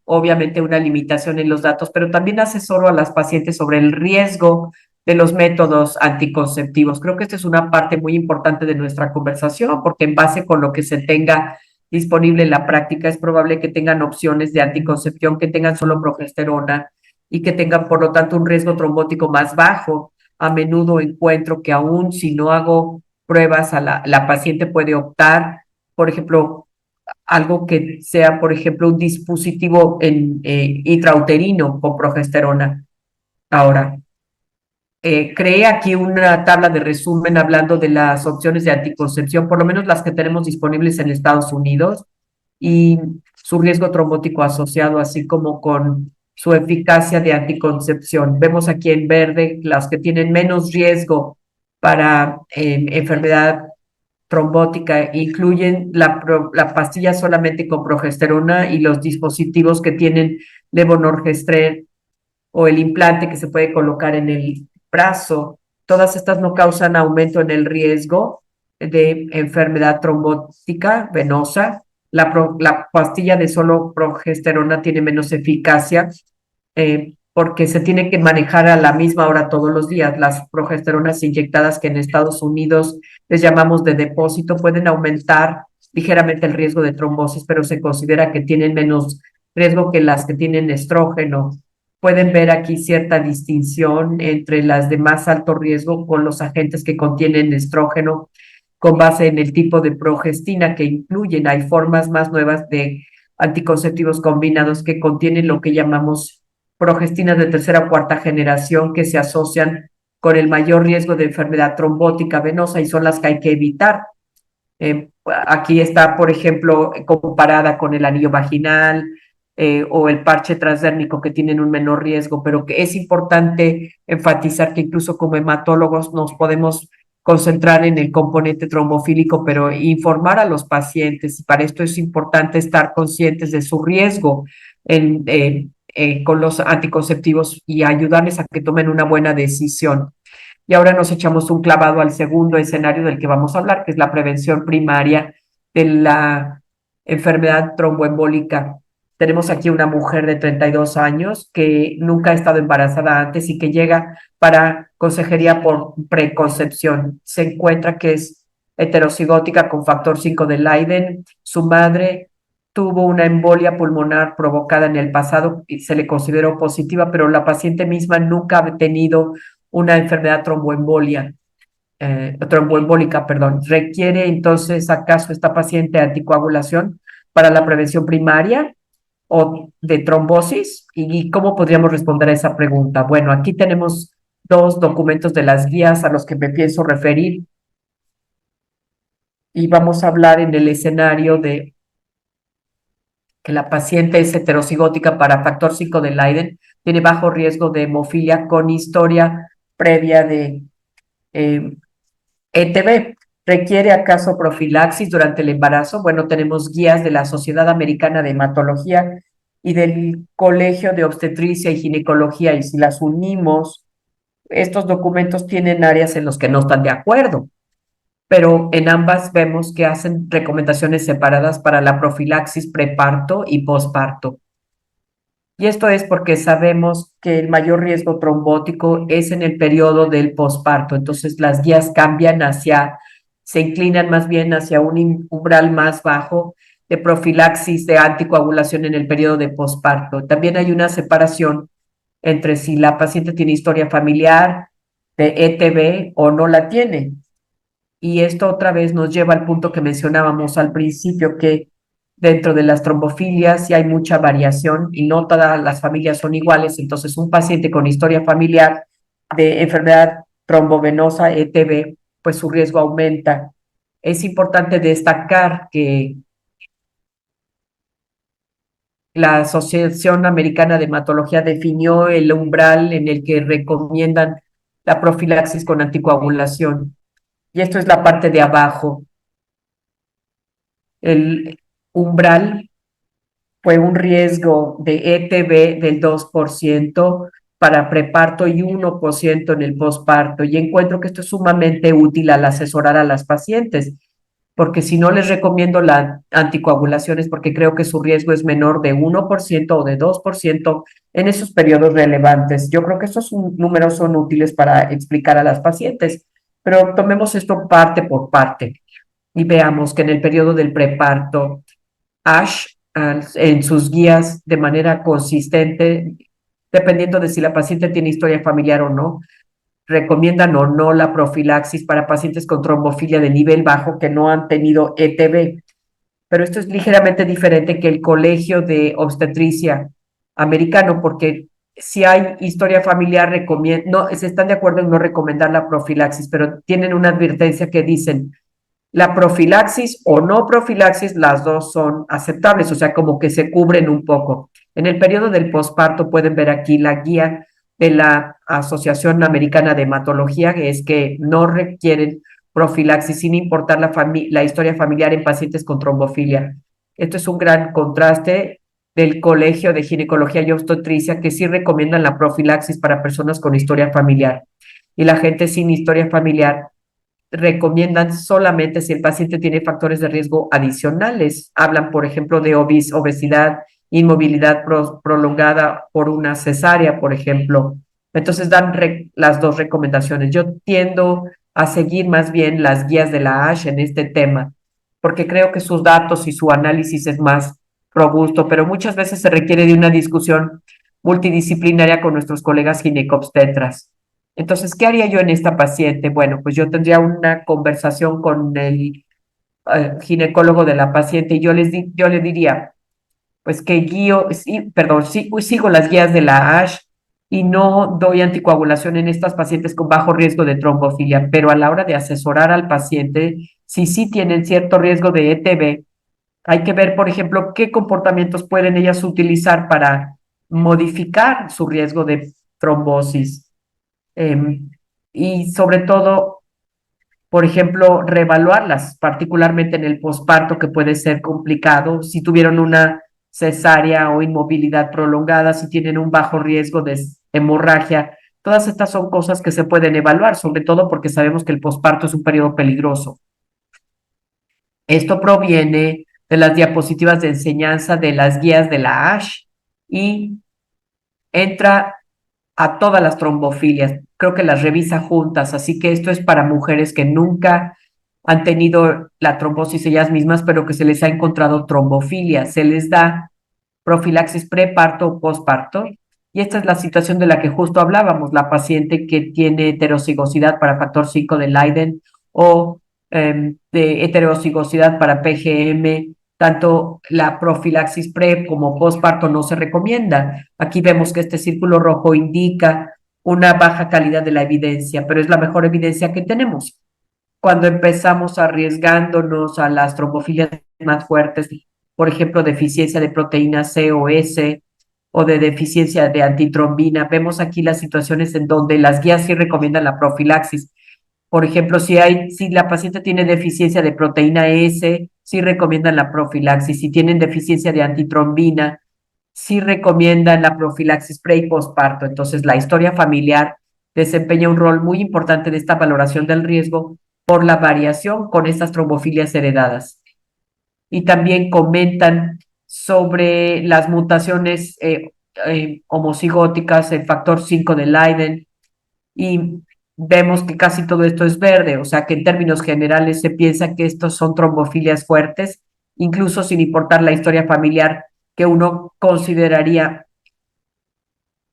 obviamente una limitación en los datos, pero también asesoro a las pacientes sobre el riesgo de los métodos anticonceptivos. Creo que esta es una parte muy importante de nuestra conversación porque en base con lo que se tenga disponible en la práctica es probable que tengan opciones de anticoncepción que tengan solo progesterona y que tengan, por lo tanto, un riesgo trombótico más bajo. A menudo encuentro que aún si no hago pruebas, la paciente puede optar, por ejemplo, algo que sea, por ejemplo, un dispositivo intrauterino con progesterona. Ahora, creé aquí una tabla de resumen hablando de las opciones de anticoncepción, por lo menos las que tenemos disponibles en Estados Unidos, y su riesgo trombótico asociado, así como con su eficacia de anticoncepción. Vemos aquí en verde las que tienen menos riesgo para enfermedad trombótica, incluyen la pastilla solamente con progesterona y los dispositivos que tienen levonorgestrel o el implante que se puede colocar en el brazo. Todas estas no causan aumento en el riesgo de enfermedad trombótica venosa. La pastilla de solo progesterona tiene menos eficacia porque se tiene que manejar a la misma hora todos los días. Las progesteronas inyectadas, que en Estados Unidos les llamamos de depósito, pueden aumentar ligeramente el riesgo de trombosis, pero se considera que tienen menos riesgo que las que tienen estrógeno. Pueden ver aquí cierta distinción entre las de más alto riesgo con los agentes que contienen estrógeno con base en el tipo de progestina que incluyen. Hay formas más nuevas de anticonceptivos combinados que contienen lo que llamamos progestinas de tercera o cuarta generación que se asocian con el mayor riesgo de enfermedad trombótica venosa y son las que hay que evitar. Aquí está, por ejemplo, comparada con el anillo vaginal o el parche transdérmico que tienen un menor riesgo, pero que es importante enfatizar que incluso como hematólogos nos podemos concentrar en el componente trombofílico, pero informar a los pacientes, y para esto es importante estar conscientes de su riesgo con los anticonceptivos y ayudarles a que tomen una buena decisión. Y ahora nos echamos un clavado al segundo escenario del que vamos a hablar, que es la prevención primaria de la enfermedad tromboembólica. Tenemos aquí una mujer de 32 años que nunca ha estado embarazada antes y que llega para consejería por preconcepción. Se encuentra que es heterocigótica con factor 5 de Leiden. Su madre tuvo una embolia pulmonar provocada en el pasado y se le consideró positiva, pero la paciente misma nunca ha tenido una enfermedad tromboembólica. ¿Requiere entonces acaso esta paciente anticoagulación para la prevención primaria o de trombosis? ¿Y cómo podríamos responder a esa pregunta? Bueno, aquí tenemos dos documentos de las guías a los que me pienso referir. Y vamos a hablar en el escenario de que la paciente es heterocigótica para factor 5 de Leiden, tiene bajo riesgo de hemofilia con historia previa de ETB. ¿Requiere acaso profilaxis durante el embarazo? Bueno, tenemos guías de la Sociedad Americana de Hematología y del Colegio de Obstetricia y Ginecología, y si las unimos, estos documentos tienen áreas en los que no están de acuerdo, pero en ambas vemos que hacen recomendaciones separadas para la profilaxis preparto y posparto. Y esto es porque sabemos que el mayor riesgo trombótico es en el periodo del posparto. Entonces las guías se inclinan más bien hacia un umbral más bajo de profilaxis de anticoagulación en el periodo de posparto. También hay una separación entre si la paciente tiene historia familiar de ETB o no la tiene. Y esto otra vez nos lleva al punto que mencionábamos al principio, que dentro de las trombofilias sí hay mucha variación y no todas las familias son iguales. Entonces, un paciente con historia familiar de enfermedad trombovenosa, ETB, pues su riesgo aumenta. Es importante destacar que la Asociación Americana de Hematología definió el umbral en el que recomiendan la profilaxis con anticoagulación. Y esto es la parte de abajo. El umbral fue un riesgo de ETB del 2% para preparto y 1% en el posparto. Y encuentro que esto es sumamente útil al asesorar a las pacientes, porque si no les recomiendo la anticoagulación es porque creo que su riesgo es menor de 1% o de 2% en esos periodos relevantes. Yo creo que estos números son útiles para explicar a las pacientes, pero tomemos esto parte por parte y veamos que en el periodo del preparto, ASH en sus guías de manera consistente, dependiendo de si la paciente tiene historia familiar o no, recomiendan o no la profilaxis para pacientes con trombofilia de nivel bajo que no han tenido ETB. Pero esto es ligeramente diferente que el Colegio de Obstetricia americano, porque si hay historia familiar, no, se están de acuerdo en no recomendar la profilaxis, pero tienen una advertencia que dicen, la profilaxis o no profilaxis, las dos son aceptables, o sea, como que se cubren un poco. En el periodo del posparto pueden ver aquí la guía de la Asociación Americana de Hematología, que es que no requieren profilaxis sin importar la historia familiar en pacientes con trombofilia. Esto es un gran contraste del Colegio de Ginecología y Obstetricia, que sí recomiendan la profilaxis para personas con historia familiar. Y la gente sin historia familiar recomiendan solamente si el paciente tiene factores de riesgo adicionales. Hablan, por ejemplo, de obesidad, inmovilidad prolongada por una cesárea, por ejemplo. Entonces dan las dos recomendaciones. Yo tiendo a seguir más bien las guías de la ASH en este tema, porque creo que sus datos y su análisis es más robusto, pero muchas veces se requiere de una discusión multidisciplinaria con nuestros colegas ginecobstetras. Entonces, ¿qué haría yo en esta paciente? Bueno, pues yo tendría una conversación con el ginecólogo de la paciente y yo le diría, pues que sigo las guías de la ASH y no doy anticoagulación en estas pacientes con bajo riesgo de trombofilia, pero a la hora de asesorar al paciente, si sí tienen cierto riesgo de ETB, hay que ver, por ejemplo, qué comportamientos pueden ellas utilizar para modificar su riesgo de trombosis. Y sobre todo, por ejemplo, reevaluarlas, particularmente en el posparto, que puede ser complicado, si tuvieron una cesárea o inmovilidad prolongada, si tienen un bajo riesgo de hemorragia. Todas estas son cosas que se pueden evaluar, sobre todo porque sabemos que el posparto es un periodo peligroso. Esto proviene de las diapositivas de enseñanza de las guías de la ASH y entra a todas las trombofilias. Creo que las revisa juntas, así que esto es para mujeres que nunca han tenido la trombosis ellas mismas, pero que se les ha encontrado trombofilia. Se les da profilaxis preparto o posparto. Y esta es la situación de la que justo hablábamos, la paciente que tiene heterocigosidad para factor 5 de Leiden o de heterocigosidad para PGM. Tanto la profilaxis pre como posparto no se recomienda. Aquí vemos que este círculo rojo indica una baja calidad de la evidencia, pero es la mejor evidencia que tenemos. Cuando empezamos arriesgándonos a las trombofilias más fuertes, por ejemplo, deficiencia de proteína C o S o de deficiencia de antitrombina, vemos aquí las situaciones en donde las guías sí recomiendan la profilaxis. Por ejemplo, si la paciente tiene deficiencia de proteína S, sí recomiendan la profilaxis. Si tienen deficiencia de antitrombina, sí recomiendan la profilaxis pre y posparto. Entonces, la historia familiar desempeña un rol muy importante en esta valoración del riesgo por la variación con estas trombofilias heredadas. Y también comentan sobre las mutaciones homocigóticas, el factor 5 de Leiden, y vemos que casi todo esto es verde, o sea que en términos generales se piensa que estos son trombofilias fuertes, incluso sin importar la historia familiar que uno consideraría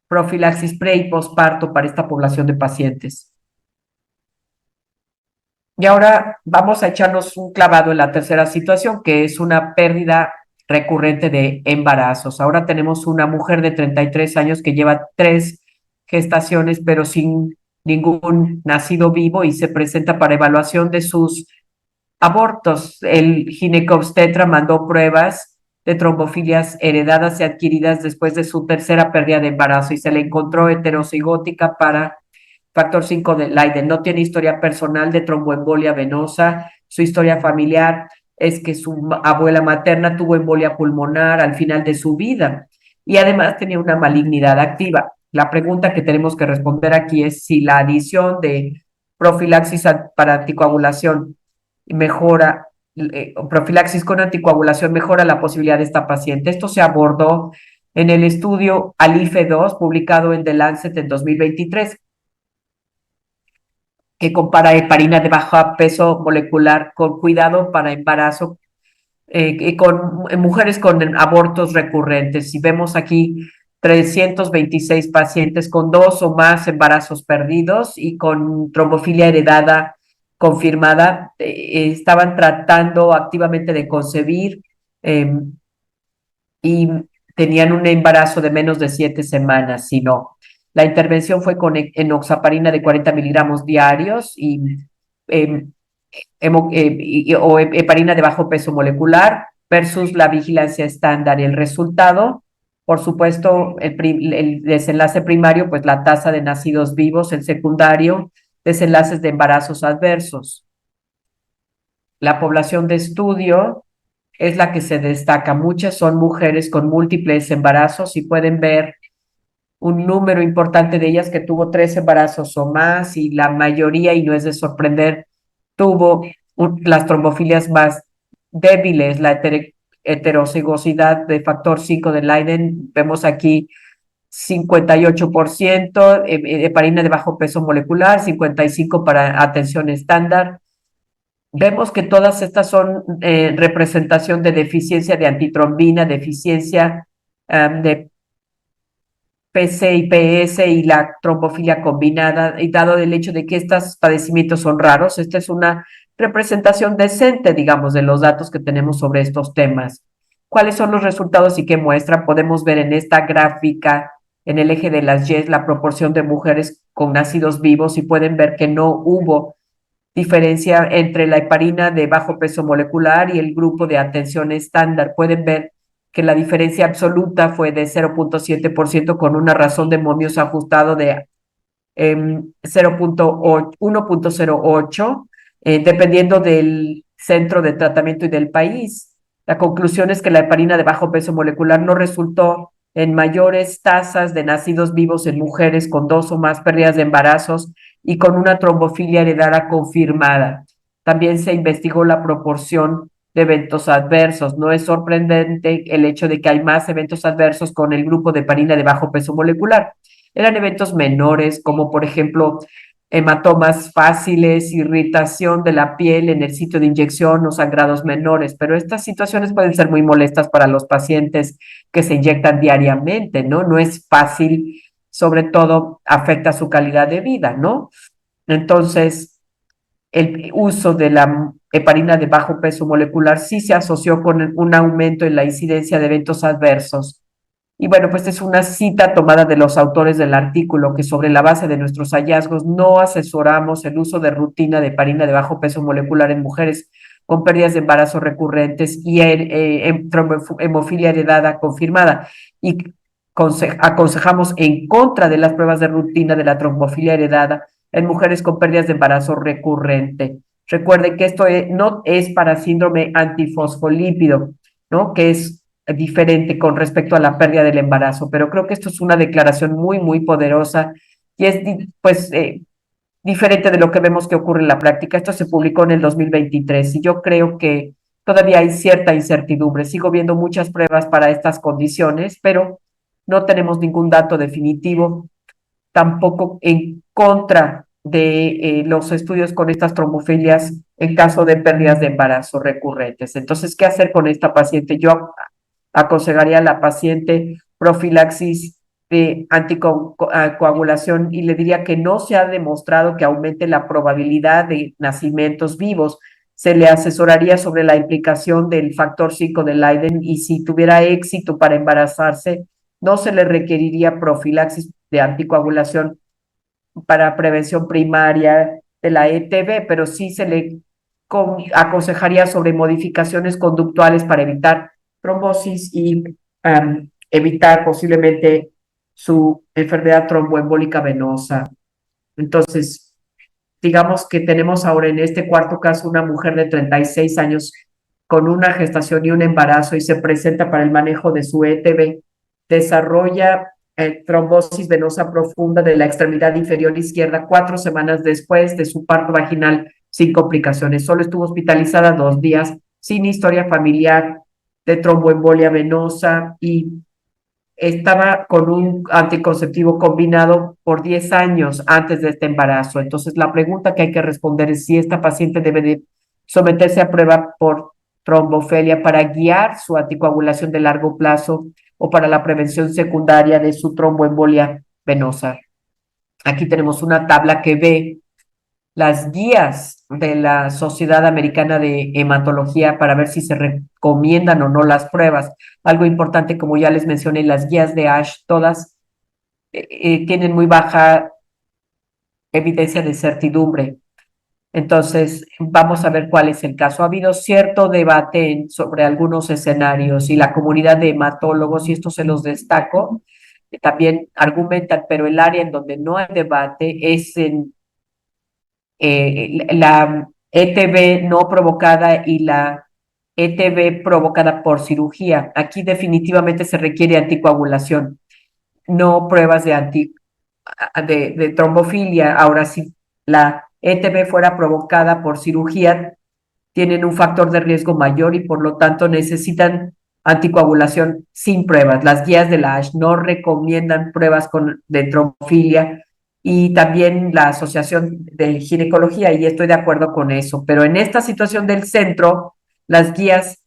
profilaxis pre y posparto para esta población de pacientes. Y ahora vamos a echarnos un clavado en la tercera situación, que es una pérdida recurrente de embarazos. Ahora tenemos una mujer de 33 años que lleva 3 gestaciones, pero sin ningún nacido vivo y se presenta para evaluación de sus abortos. El ginecobstetra mandó pruebas de trombofilias heredadas y adquiridas después de su tercera pérdida de embarazo y se le encontró heterocigótica para factor 5 de Leiden. No tiene historia personal de tromboembolia venosa. Su historia familiar es que su abuela materna tuvo embolia pulmonar al final de su vida y además tenía una malignidad activa. La pregunta que tenemos que responder aquí es si la adición de profilaxis para anticoagulación mejora, profilaxis con anticoagulación mejora la posibilidad de esta paciente. Esto se abordó en el estudio ALIFE-2 publicado en The Lancet en 2023, que compara heparina de bajo peso molecular con cuidado para embarazo con mujeres con abortos recurrentes. Y vemos aquí 326 pacientes con 2 o más embarazos perdidos y con trombofilia heredada confirmada, estaban tratando activamente de concebir y tenían un embarazo de menos de 7 semanas, si no. La intervención fue con enoxaparina de 40 miligramos diarios o heparina de bajo peso molecular versus la vigilancia estándar. El resultado, por supuesto, el desenlace primario, pues la tasa de nacidos vivos, el secundario, desenlaces de embarazos adversos. La población de estudio es la que se destaca. Muchas son mujeres con múltiples embarazos y pueden ver un número importante de ellas que tuvo 3 embarazos o más y la mayoría, y no es de sorprender, tuvo las trombofilias más débiles, la heterocigosidad de factor 5 de Leiden. Vemos aquí 58%, heparina de bajo peso molecular, 55% para atención estándar. Vemos que todas estas son representación de deficiencia de antitrombina, deficiencia de PC y PS y la trombofilia combinada, y dado el hecho de que estos padecimientos son raros, esta es una representación decente, digamos, de los datos que tenemos sobre estos temas. ¿Cuáles son los resultados y qué muestran? Podemos ver en esta gráfica, en el eje de las Y, la proporción de mujeres con nacidos vivos y pueden ver que no hubo diferencia entre la heparina de bajo peso molecular y el grupo de atención estándar. Pueden ver que la diferencia absoluta fue de 0.7% con una razón de momios ajustado de 1.08, dependiendo del centro de tratamiento y del país. La conclusión es que la heparina de bajo peso molecular no resultó en mayores tasas de nacidos vivos en mujeres con 2 o más pérdidas de embarazos y con una trombofilia heredada confirmada. También se investigó la proporción de eventos adversos. No es sorprendente el hecho de que hay más eventos adversos con el grupo de heparina de bajo peso molecular. Eran eventos menores, como por ejemplo hematomas fáciles, irritación de la piel en el sitio de inyección o sangrados menores, pero estas situaciones pueden ser muy molestas para los pacientes que se inyectan diariamente, ¿no? No es fácil, sobre todo afecta su calidad de vida, ¿no? Entonces, el uso de la heparina de bajo peso molecular sí se asoció con un aumento en la incidencia de eventos adversos Y bueno, pues es una cita tomada de los autores del artículo, que sobre la base de nuestros hallazgos no asesoramos el uso de rutina de heparina de bajo peso molecular en mujeres con pérdidas de embarazo recurrentes y en trombohemofilia heredada confirmada. Y aconsejamos en contra de las pruebas de rutina de la trombofilia heredada en mujeres con pérdidas de embarazo recurrente. Recuerden que esto no es para síndrome antifosfolípido, ¿no? Que es diferente con respecto a la pérdida del embarazo, pero creo que esto es una declaración muy, muy poderosa y es, pues, diferente de lo que vemos que ocurre en la práctica. Esto se publicó en el 2023 y yo creo que todavía hay cierta incertidumbre. Sigo viendo muchas pruebas para estas condiciones, pero no tenemos ningún dato definitivo, tampoco en contra de los estudios con estas trombofilias en caso de pérdidas de embarazo recurrentes. Entonces, ¿qué hacer con esta paciente? Yo aconsejaría a la paciente profilaxis de anticoagulación y le diría que no se ha demostrado que aumente la probabilidad de nacimientos vivos. Se le asesoraría sobre la implicación del factor 5 de Leiden y si tuviera éxito para embarazarse, no se le requeriría profilaxis de anticoagulación para prevención primaria de la ETB, pero sí se le aconsejaría sobre modificaciones conductuales para evitar trombosis y evitar posiblemente su enfermedad tromboembólica venosa. Entonces, digamos que tenemos ahora en este cuarto caso una mujer de 36 años con una gestación y un embarazo y se presenta para el manejo de su ETB, desarrolla trombosis venosa profunda de la extremidad inferior izquierda 4 semanas después de su parto vaginal sin complicaciones. Solo estuvo hospitalizada 2 días, sin historia familiar de tromboembolia venosa y estaba con un anticonceptivo combinado por 10 años antes de este embarazo. Entonces, la pregunta que hay que responder es si esta paciente debe de someterse a prueba por trombofilia para guiar su anticoagulación de largo plazo o para la prevención secundaria de su tromboembolia venosa. Aquí tenemos una tabla que ve las guías de la Sociedad Americana de Hematología para ver si se recomiendan o no las pruebas. Algo importante, como ya les mencioné, las guías de ASH todas tienen muy baja evidencia de certidumbre. Entonces, vamos a ver cuál es el caso. Ha habido cierto debate sobre algunos escenarios y la comunidad de hematólogos, y esto se los destaco, también argumentan, pero el área en donde no hay debate es en la ETB no provocada y la ETB provocada por cirugía. Aquí definitivamente se requiere anticoagulación, no pruebas de trombofilia. Ahora, si la ETB fuera provocada por cirugía, tienen un factor de riesgo mayor y por lo tanto necesitan anticoagulación sin pruebas. Las guías de la ASH no recomiendan pruebas de trombofilia y también la Asociación de Ginecología, y estoy de acuerdo con eso. Pero en esta situación del centro, las guías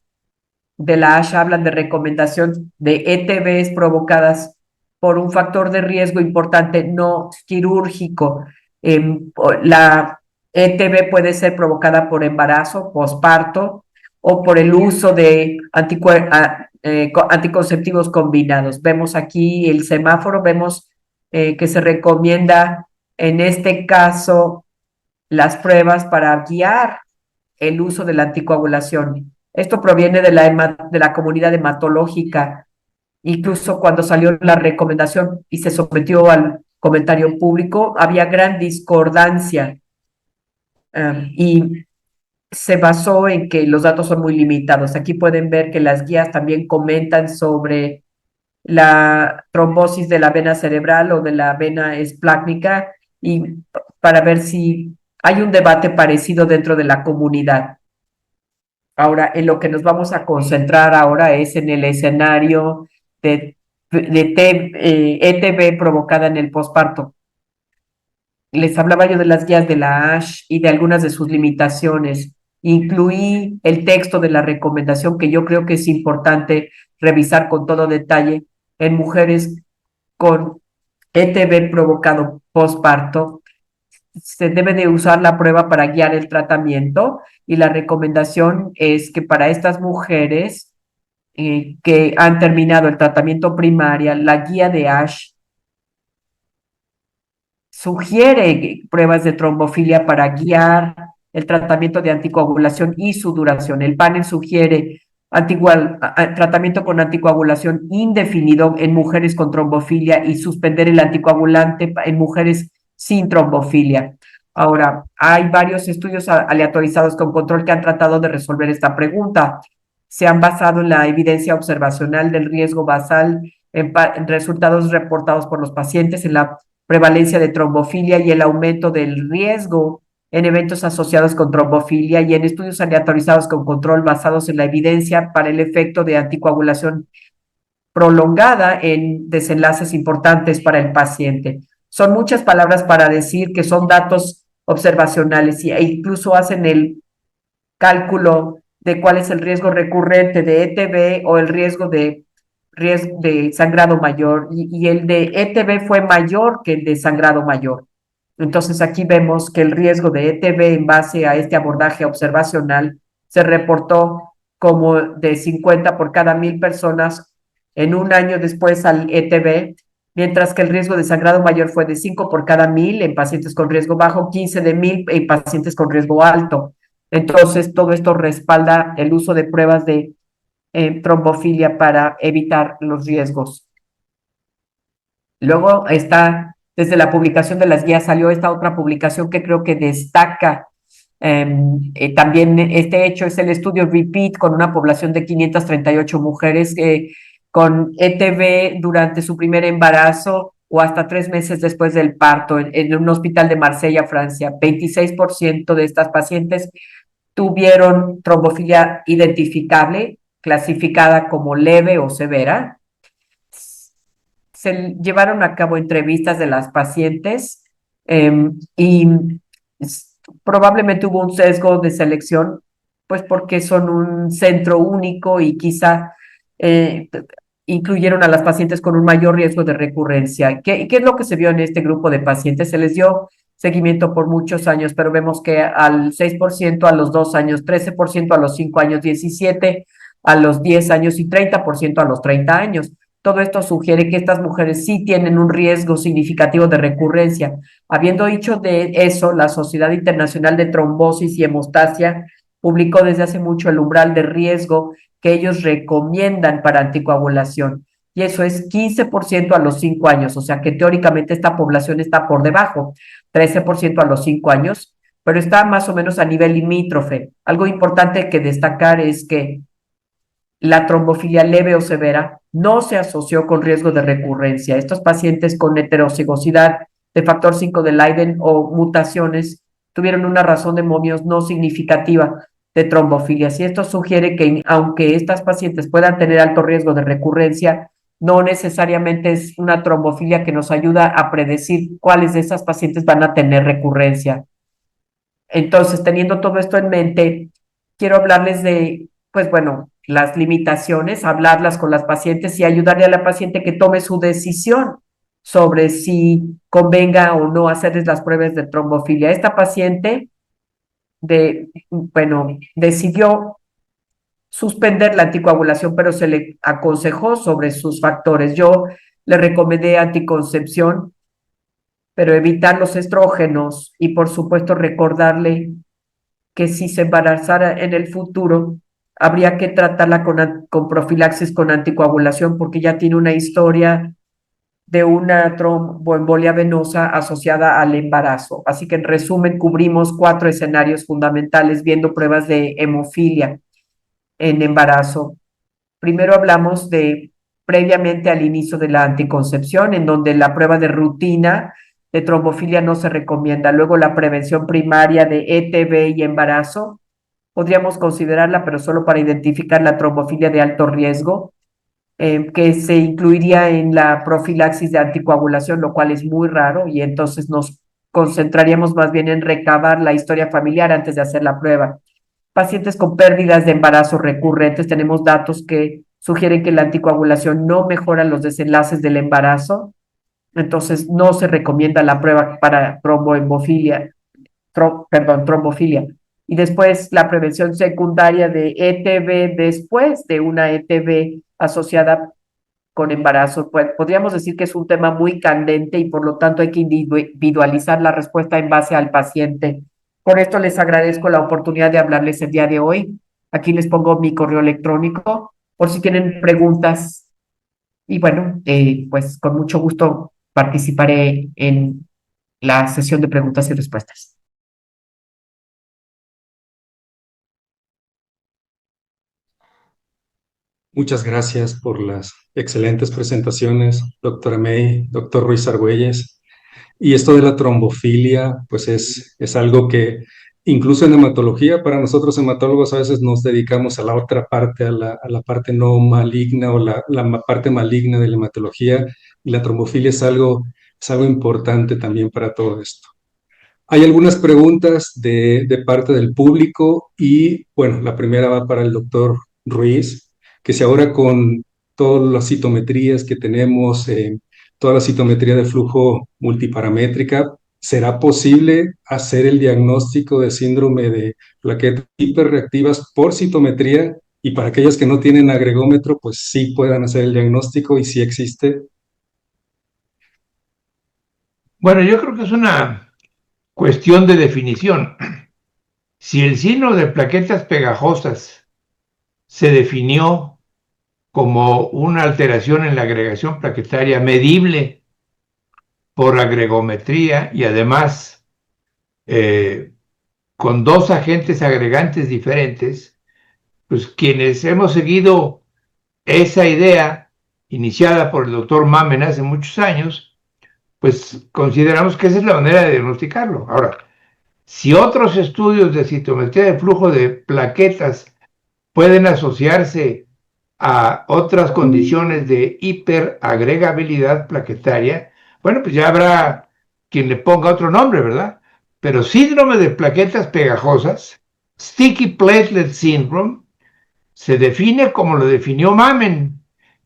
de la ASH hablan de recomendación de ETBs provocadas por un factor de riesgo importante no quirúrgico. La ETB puede ser provocada por embarazo, posparto o por el uso de anticonceptivos combinados. Vemos aquí el semáforo, vemos que se recomienda en este caso las pruebas para guiar el uso de la anticoagulación. Esto proviene de la comunidad hematológica. Incluso cuando salió la recomendación y se sometió al comentario público, había gran discordancia y se basó en que los datos son muy limitados. Aquí pueden ver que las guías también comentan sobre la trombosis de la vena cerebral o de la vena esplácnica y para ver si hay un debate parecido dentro de la comunidad. Ahora, en lo que nos vamos a concentrar ahora es en el escenario de ETB provocada en el posparto. Les hablaba yo de las guías de la ASH y de algunas de sus limitaciones. Incluí el texto de la recomendación que yo creo que es importante revisar con todo detalle en mujeres con ETB provocado posparto. Se debe de usar la prueba para guiar el tratamiento y la recomendación es que para estas mujeres que han terminado el tratamiento primaria, la guía de ASH sugiere pruebas de trombofilia para guiar el tratamiento de anticoagulación y su duración. El panel sugiere tratamiento con anticoagulación indefinido en mujeres con trombofilia y suspender el anticoagulante en mujeres sin trombofilia. Ahora, hay varios estudios aleatorizados con control que han tratado de resolver esta pregunta. Se han basado en la evidencia observacional del riesgo basal, en resultados reportados por los pacientes, en la prevalencia de trombofilia y el aumento del riesgo en eventos asociados con trombofilia y en estudios aleatorizados con control basados en la evidencia para el efecto de anticoagulación prolongada en desenlaces importantes para el paciente. Son muchas palabras para decir que son datos observacionales e incluso hacen el cálculo de cuál es el riesgo recurrente de ETB o el riesgo de sangrado mayor, y el de ETB fue mayor que el de sangrado mayor. Entonces aquí vemos que el riesgo de ETB en base a este abordaje observacional se reportó como de 50 por cada 1,000 personas en un año después al ETB, mientras que el riesgo de sangrado mayor fue de 5 por cada 1,000 en pacientes con riesgo bajo, 15 de 1,000 en pacientes con riesgo alto. Entonces, todo esto respalda el uso de pruebas de trombofilia para evitar los riesgos. Luego está, desde la publicación de las guías, salió esta otra publicación que creo que destaca también este hecho, es el estudio REPEAT con una población de 538 mujeres con ETB durante su primer embarazo o hasta 3 meses después del parto en un hospital de Marsella, Francia. 26% de estas pacientes tuvieron trombofilia identificable, clasificada como leve o severa. Se llevaron a cabo entrevistas de las pacientes y probablemente hubo un sesgo de selección, pues porque son un centro único y quizá incluyeron a las pacientes con un mayor riesgo de recurrencia. ¿Qué es lo que se vio en este grupo de pacientes? Se les dio seguimiento por muchos años, pero vemos que al 6% a los 2 años, 13% a los 5 años, 17% a los 10 años y 30% a los 30 años. Todo esto sugiere que estas mujeres sí tienen un riesgo significativo de recurrencia. Habiendo dicho de eso, la Sociedad Internacional de Trombosis y Hemostasia publicó desde hace mucho el umbral de riesgo que ellos recomiendan para anticoagulación, y eso es 15% a los 5 años, o sea que teóricamente esta población está por debajo, 13% a los 5 años, pero está más o menos a nivel limítrofe. Algo importante que destacar es que la trombofilia leve o severa no se asoció con riesgo de recurrencia. Estos pacientes con heterocigosidad de factor 5 de Leiden o mutaciones tuvieron una razón de momios no significativa de trombofilia. Y esto sugiere que aunque estas pacientes puedan tener alto riesgo de recurrencia, no necesariamente es una trombofilia que nos ayuda a predecir cuáles de esas pacientes van a tener recurrencia. Entonces, teniendo todo esto en mente, quiero hablarles de, pues bueno, las limitaciones, hablarlas con las pacientes y ayudarle a la paciente que tome su decisión sobre si convenga o no hacerles las pruebas de trombofilia. Esta paciente decidió suspender la anticoagulación, pero se le aconsejó sobre sus factores. Yo le recomendé anticoncepción, pero evitar los estrógenos y, por supuesto, recordarle que si se embarazara en el futuro, habría que tratarla con profilaxis con anticoagulación porque ya tiene una historia de una tromboembolia venosa asociada al embarazo. Así que, en resumen, cubrimos 4 escenarios fundamentales viendo pruebas de hemofilia en embarazo. Primero hablamos de previamente al inicio de la anticoncepción, en donde la prueba de rutina de trombofilia no se recomienda. Luego la prevención primaria de ETB y embarazo, podríamos considerarla, pero solo para identificar la trombofilia de alto riesgo, que se incluiría en la profilaxis de anticoagulación, lo cual es muy raro, y entonces nos concentraríamos más bien en recabar la historia familiar antes de hacer la prueba. Pacientes con pérdidas de embarazo recurrentes, tenemos datos que sugieren que la anticoagulación no mejora los desenlaces del embarazo, entonces no se recomienda la prueba para trombofilia. y después la prevención secundaria de ETB después de una ETB asociada con embarazo. Pues podríamos decir que es un tema muy candente y por lo tanto hay que individualizar la respuesta en base al paciente. Por esto les agradezco la oportunidad de hablarles el día de hoy. Aquí les pongo mi correo electrónico por si tienen preguntas. Y bueno, pues con mucho gusto participaré en la sesión de preguntas y respuestas. Muchas gracias por las excelentes presentaciones, doctora May, doctor Ruiz Argüelles. Y esto de la trombofilia, pues es algo que incluso en hematología, para nosotros hematólogos a veces nos dedicamos a la otra parte, a la parte no maligna o la parte maligna de la hematología, y la trombofilia es algo importante también para todo esto. Hay algunas preguntas de parte del público y, bueno, la primera va para el doctor Ruiz, que si ahora con todas las citometrías que tenemos, toda la citometría de flujo multiparamétrica, ¿será posible hacer el diagnóstico de síndrome de plaquetas hiperreactivas por citometría? Y para aquellos que no tienen agregómetro, pues sí puedan hacer el diagnóstico y sí existe. Bueno, yo creo que es una cuestión de definición. Si el síndrome de plaquetas pegajosas se definió como una alteración en la agregación plaquetaria medible por agregometría y además con dos agentes agregantes diferentes, pues quienes hemos seguido esa idea iniciada por el doctor Mamen hace muchos años, pues consideramos que esa es la manera de diagnosticarlo. Ahora, si otros estudios de citometría de flujo de plaquetas pueden asociarse a otras condiciones de hiperagregabilidad plaquetaria, bueno, pues ya habrá quien le ponga otro nombre, ¿verdad? Pero síndrome de plaquetas pegajosas, Sticky Platelet Syndrome, se define como lo definió Mamen.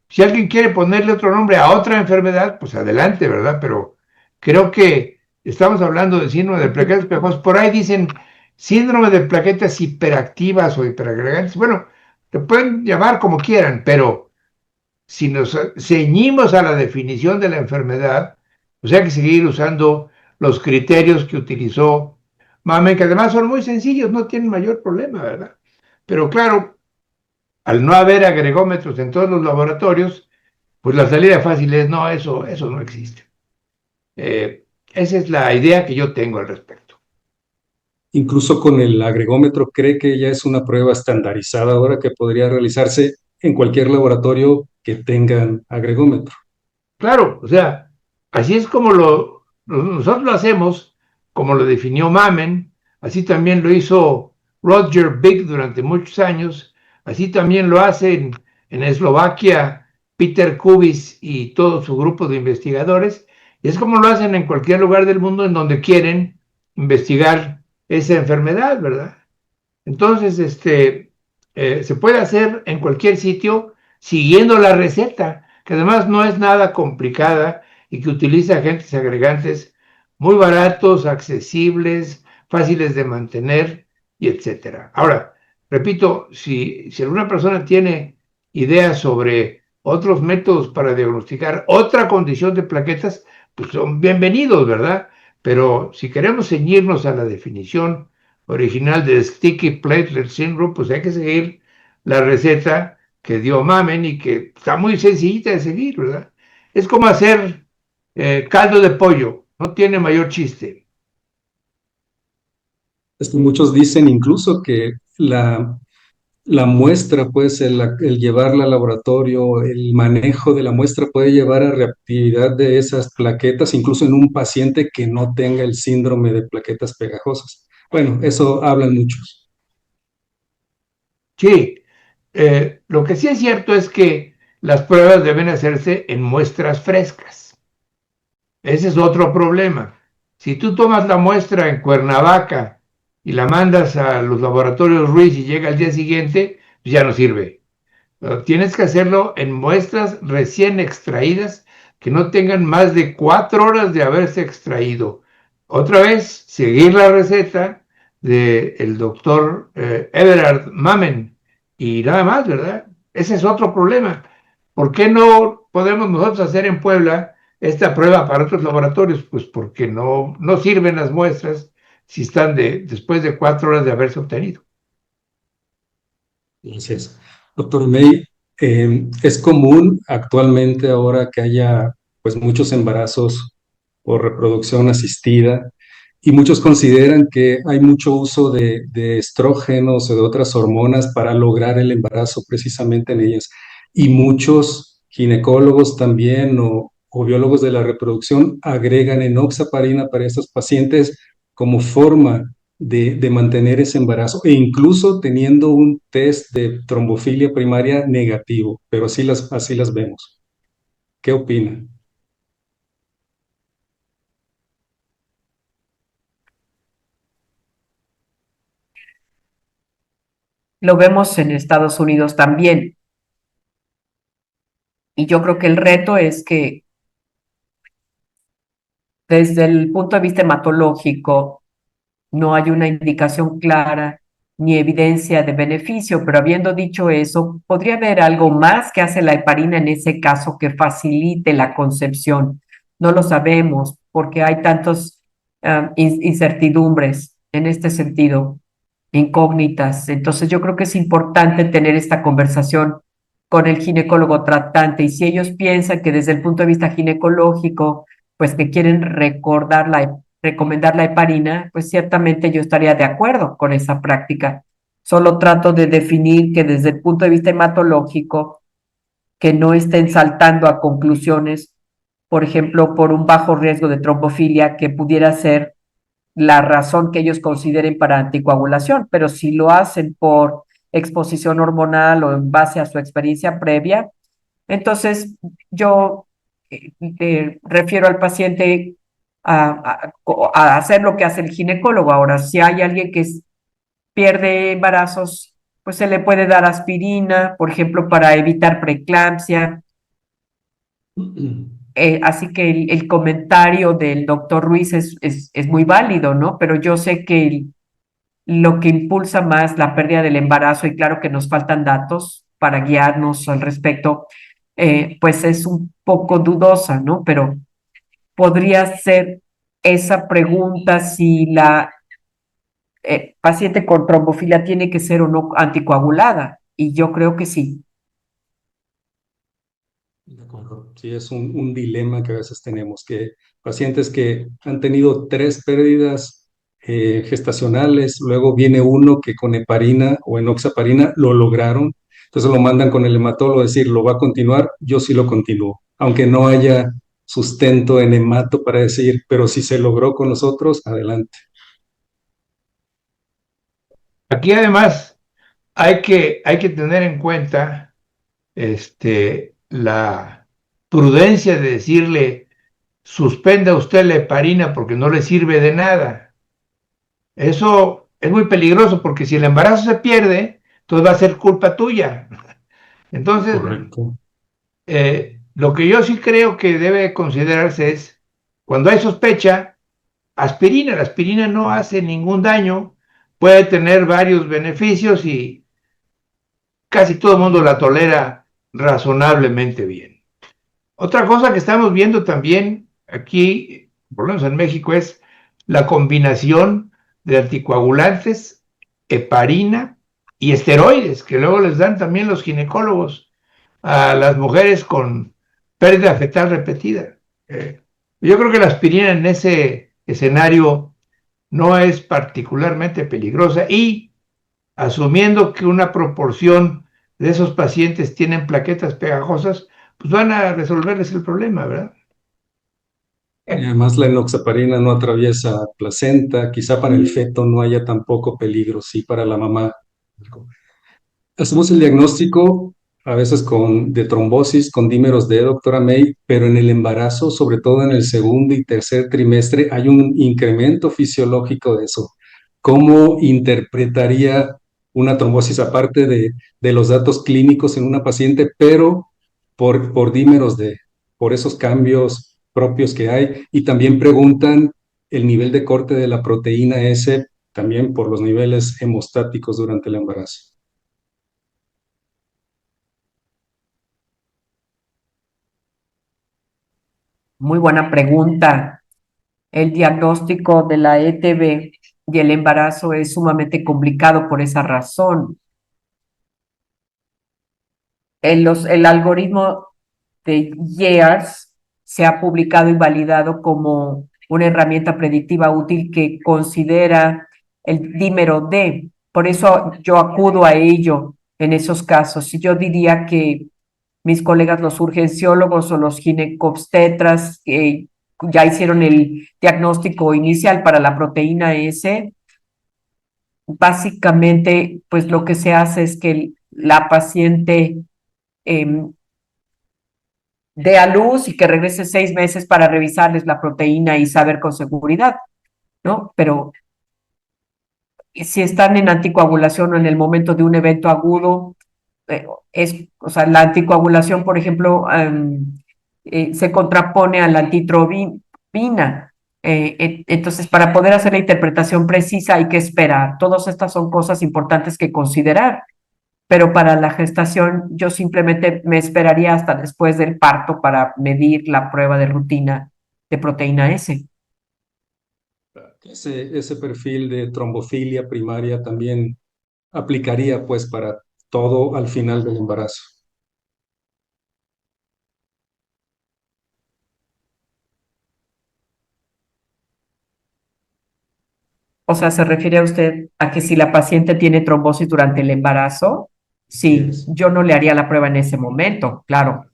Si alguien quiere ponerle otro nombre a otra enfermedad, pues adelante, ¿verdad? Pero creo que estamos hablando de síndrome de plaquetas pegajosas. Por ahí dicen síndrome de plaquetas hiperactivas o hiperagregantes. Bueno, te pueden llamar como quieran, pero si nos ceñimos a la definición de la enfermedad, pues hay que seguir usando los criterios que utilizó Mamen, que además son muy sencillos, no tienen mayor problema, ¿verdad? Pero claro, al no haber agregómetros en todos los laboratorios, pues la salida fácil es, no, eso no existe. Esa es la idea que yo tengo al respecto. Incluso con el agregómetro, ¿cree que ya es una prueba estandarizada ahora que podría realizarse en cualquier laboratorio que tengan agregómetro? Claro, o sea, así es como nosotros lo hacemos, como lo definió Mamen, así también lo hizo Roger Big durante muchos años, así también lo hacen en Eslovaquia Peter Kubis y todo su grupo de investigadores, y es como lo hacen en cualquier lugar del mundo en donde quieren investigar esa enfermedad, ¿verdad? Entonces, se puede hacer en cualquier sitio siguiendo la receta, que además no es nada complicada y que utiliza agentes agregantes muy baratos, accesibles, fáciles de mantener y etcétera. Ahora, repito, si alguna persona tiene ideas sobre otros métodos para diagnosticar otra condición de plaquetas, pues son bienvenidos, ¿verdad? Pero si queremos ceñirnos a la definición original de Sticky Platelet Syndrome, pues hay que seguir la receta que dio Mamen y que está muy sencillita de seguir, ¿verdad? Es como hacer caldo de pollo, no tiene mayor chiste. Es que muchos dicen incluso que la muestra, pues el llevarla al laboratorio, el manejo de la muestra puede llevar a reactividad de esas plaquetas, incluso en un paciente que no tenga el síndrome de plaquetas pegajosas. Bueno, eso hablan muchos. Sí, lo que sí es cierto es que las pruebas deben hacerse en muestras frescas. Ese es otro problema. Si tú tomas la muestra en Cuernavaca y la mandas a los laboratorios Ruiz y llega al día siguiente, pues ya no sirve. Tienes que hacerlo en muestras recién extraídas que no tengan más de 4 horas de haberse extraído. Otra vez, seguir la receta, del doctor Everard Mamen y nada más, ¿verdad? Ese es otro problema. ¿Por qué no podemos nosotros hacer en Puebla esta prueba para otros laboratorios? Pues porque no sirven las muestras si están después de 4 horas de haberse obtenido. Gracias. Doctor May, es común actualmente ahora que haya pues muchos embarazos por reproducción asistida y muchos consideran que hay mucho uso de estrógenos o de otras hormonas para lograr el embarazo precisamente en ellas. Y muchos ginecólogos también o biólogos de la reproducción agregan enoxaparina para estos pacientes como forma de mantener ese embarazo e incluso teniendo un test de trombofilia primaria negativo, pero así las vemos. ¿Qué opina? Lo vemos en Estados Unidos también. Y yo creo que el reto es que desde el punto de vista hematológico no hay una indicación clara ni evidencia de beneficio, pero habiendo dicho eso, podría haber algo más que hace la heparina en ese caso que facilite la concepción. No lo sabemos porque hay tantas incertidumbres en este sentido, incógnitas. Entonces yo creo que es importante tener esta conversación con el ginecólogo tratante y si ellos piensan que desde el punto de vista ginecológico, pues que quieren recomendar la heparina, pues ciertamente yo estaría de acuerdo con esa práctica. Solo trato de definir que desde el punto de vista hematológico, que no estén saltando a conclusiones, por ejemplo, por un bajo riesgo de trombofilia que pudiera ser la razón que ellos consideren para anticoagulación, pero si lo hacen por exposición hormonal o en base a su experiencia previa, entonces yo refiero al paciente a hacer lo que hace el ginecólogo. Ahora, si hay alguien que pierde embarazos, pues se le puede dar aspirina, por ejemplo, para evitar preeclampsia. Así que el comentario del doctor Ruiz es muy válido, ¿no? Pero yo sé que lo que impulsa más la pérdida del embarazo, y claro que nos faltan datos para guiarnos al respecto, pues es un poco dudosa, ¿no? Pero podría ser esa pregunta si la paciente con trombofilia tiene que ser o no anticoagulada, y yo creo que sí. De acuerdo. Sí, es un dilema que a veces tenemos, que pacientes que han tenido 3 pérdidas gestacionales, luego viene uno que con heparina o enoxaparina lo lograron, entonces lo mandan con el hematólogo a decir, ¿lo va a continuar? Yo sí lo continúo, aunque no haya sustento en hemato para decir, pero si se logró con nosotros, adelante. Aquí además hay que tener en cuenta la prudencia de decirle, suspenda usted la heparina porque no le sirve de nada. Eso es muy peligroso porque si el embarazo se pierde, entonces va a ser culpa tuya. Entonces, Correcto. lo que yo sí creo que debe considerarse es, cuando hay sospecha, aspirina. La aspirina no hace ningún daño, puede tener varios beneficios y casi todo el mundo la tolera razonablemente bien. Otra cosa que estamos viendo también aquí, por lo menos en México, es la combinación de anticoagulantes, heparina y esteroides, que luego les dan también los ginecólogos a las mujeres con pérdida fetal repetida. Yo creo que la aspirina en ese escenario no es particularmente peligrosa y asumiendo que una proporción de esos pacientes tienen plaquetas pegajosas, pues van a resolverles el problema, ¿verdad? Y además la enoxaparina no atraviesa placenta, quizá para el feto no haya tampoco peligro, sí para la mamá. Hacemos el diagnóstico a veces de trombosis con dímeros D, doctora May, pero en el embarazo, sobre todo en el segundo y tercer trimestre, hay un incremento fisiológico de eso. ¿Cómo interpretaría una trombosis aparte de los datos clínicos en una paciente, pero por dímeros D, por esos cambios propios que hay? Y también preguntan el nivel de corte de la proteína S también por los niveles hemostáticos durante el embarazo. Muy buena pregunta. El diagnóstico de la ETB y el embarazo es sumamente complicado por esa razón. El algoritmo de Years se ha publicado y validado como una herramienta predictiva útil que considera el dímero D. Por eso yo acudo a ello en esos casos. Y yo diría que mis colegas, los urgenciólogos o los ginecobstetras, ya hicieron el diagnóstico inicial para la proteína S. Básicamente, pues lo que se hace es que la paciente dé a luz y que regrese 6 meses para revisarles la proteína y saber con seguridad, ¿no? Pero si están en anticoagulación o en el momento de un evento agudo, o sea, la anticoagulación, por ejemplo, se contrapone a la antitrombina. Entonces, para poder hacer la interpretación precisa hay que esperar. Todas estas son cosas importantes que considerar, pero para la gestación yo simplemente me esperaría hasta después del parto para medir la prueba de rutina de proteína S. Ese perfil de trombofilia primaria también aplicaría pues para todo al final del embarazo. O sea, ¿se refiere a usted a que si la paciente tiene trombosis durante el embarazo? Sí, Yes. yo no le haría la prueba en ese momento, claro,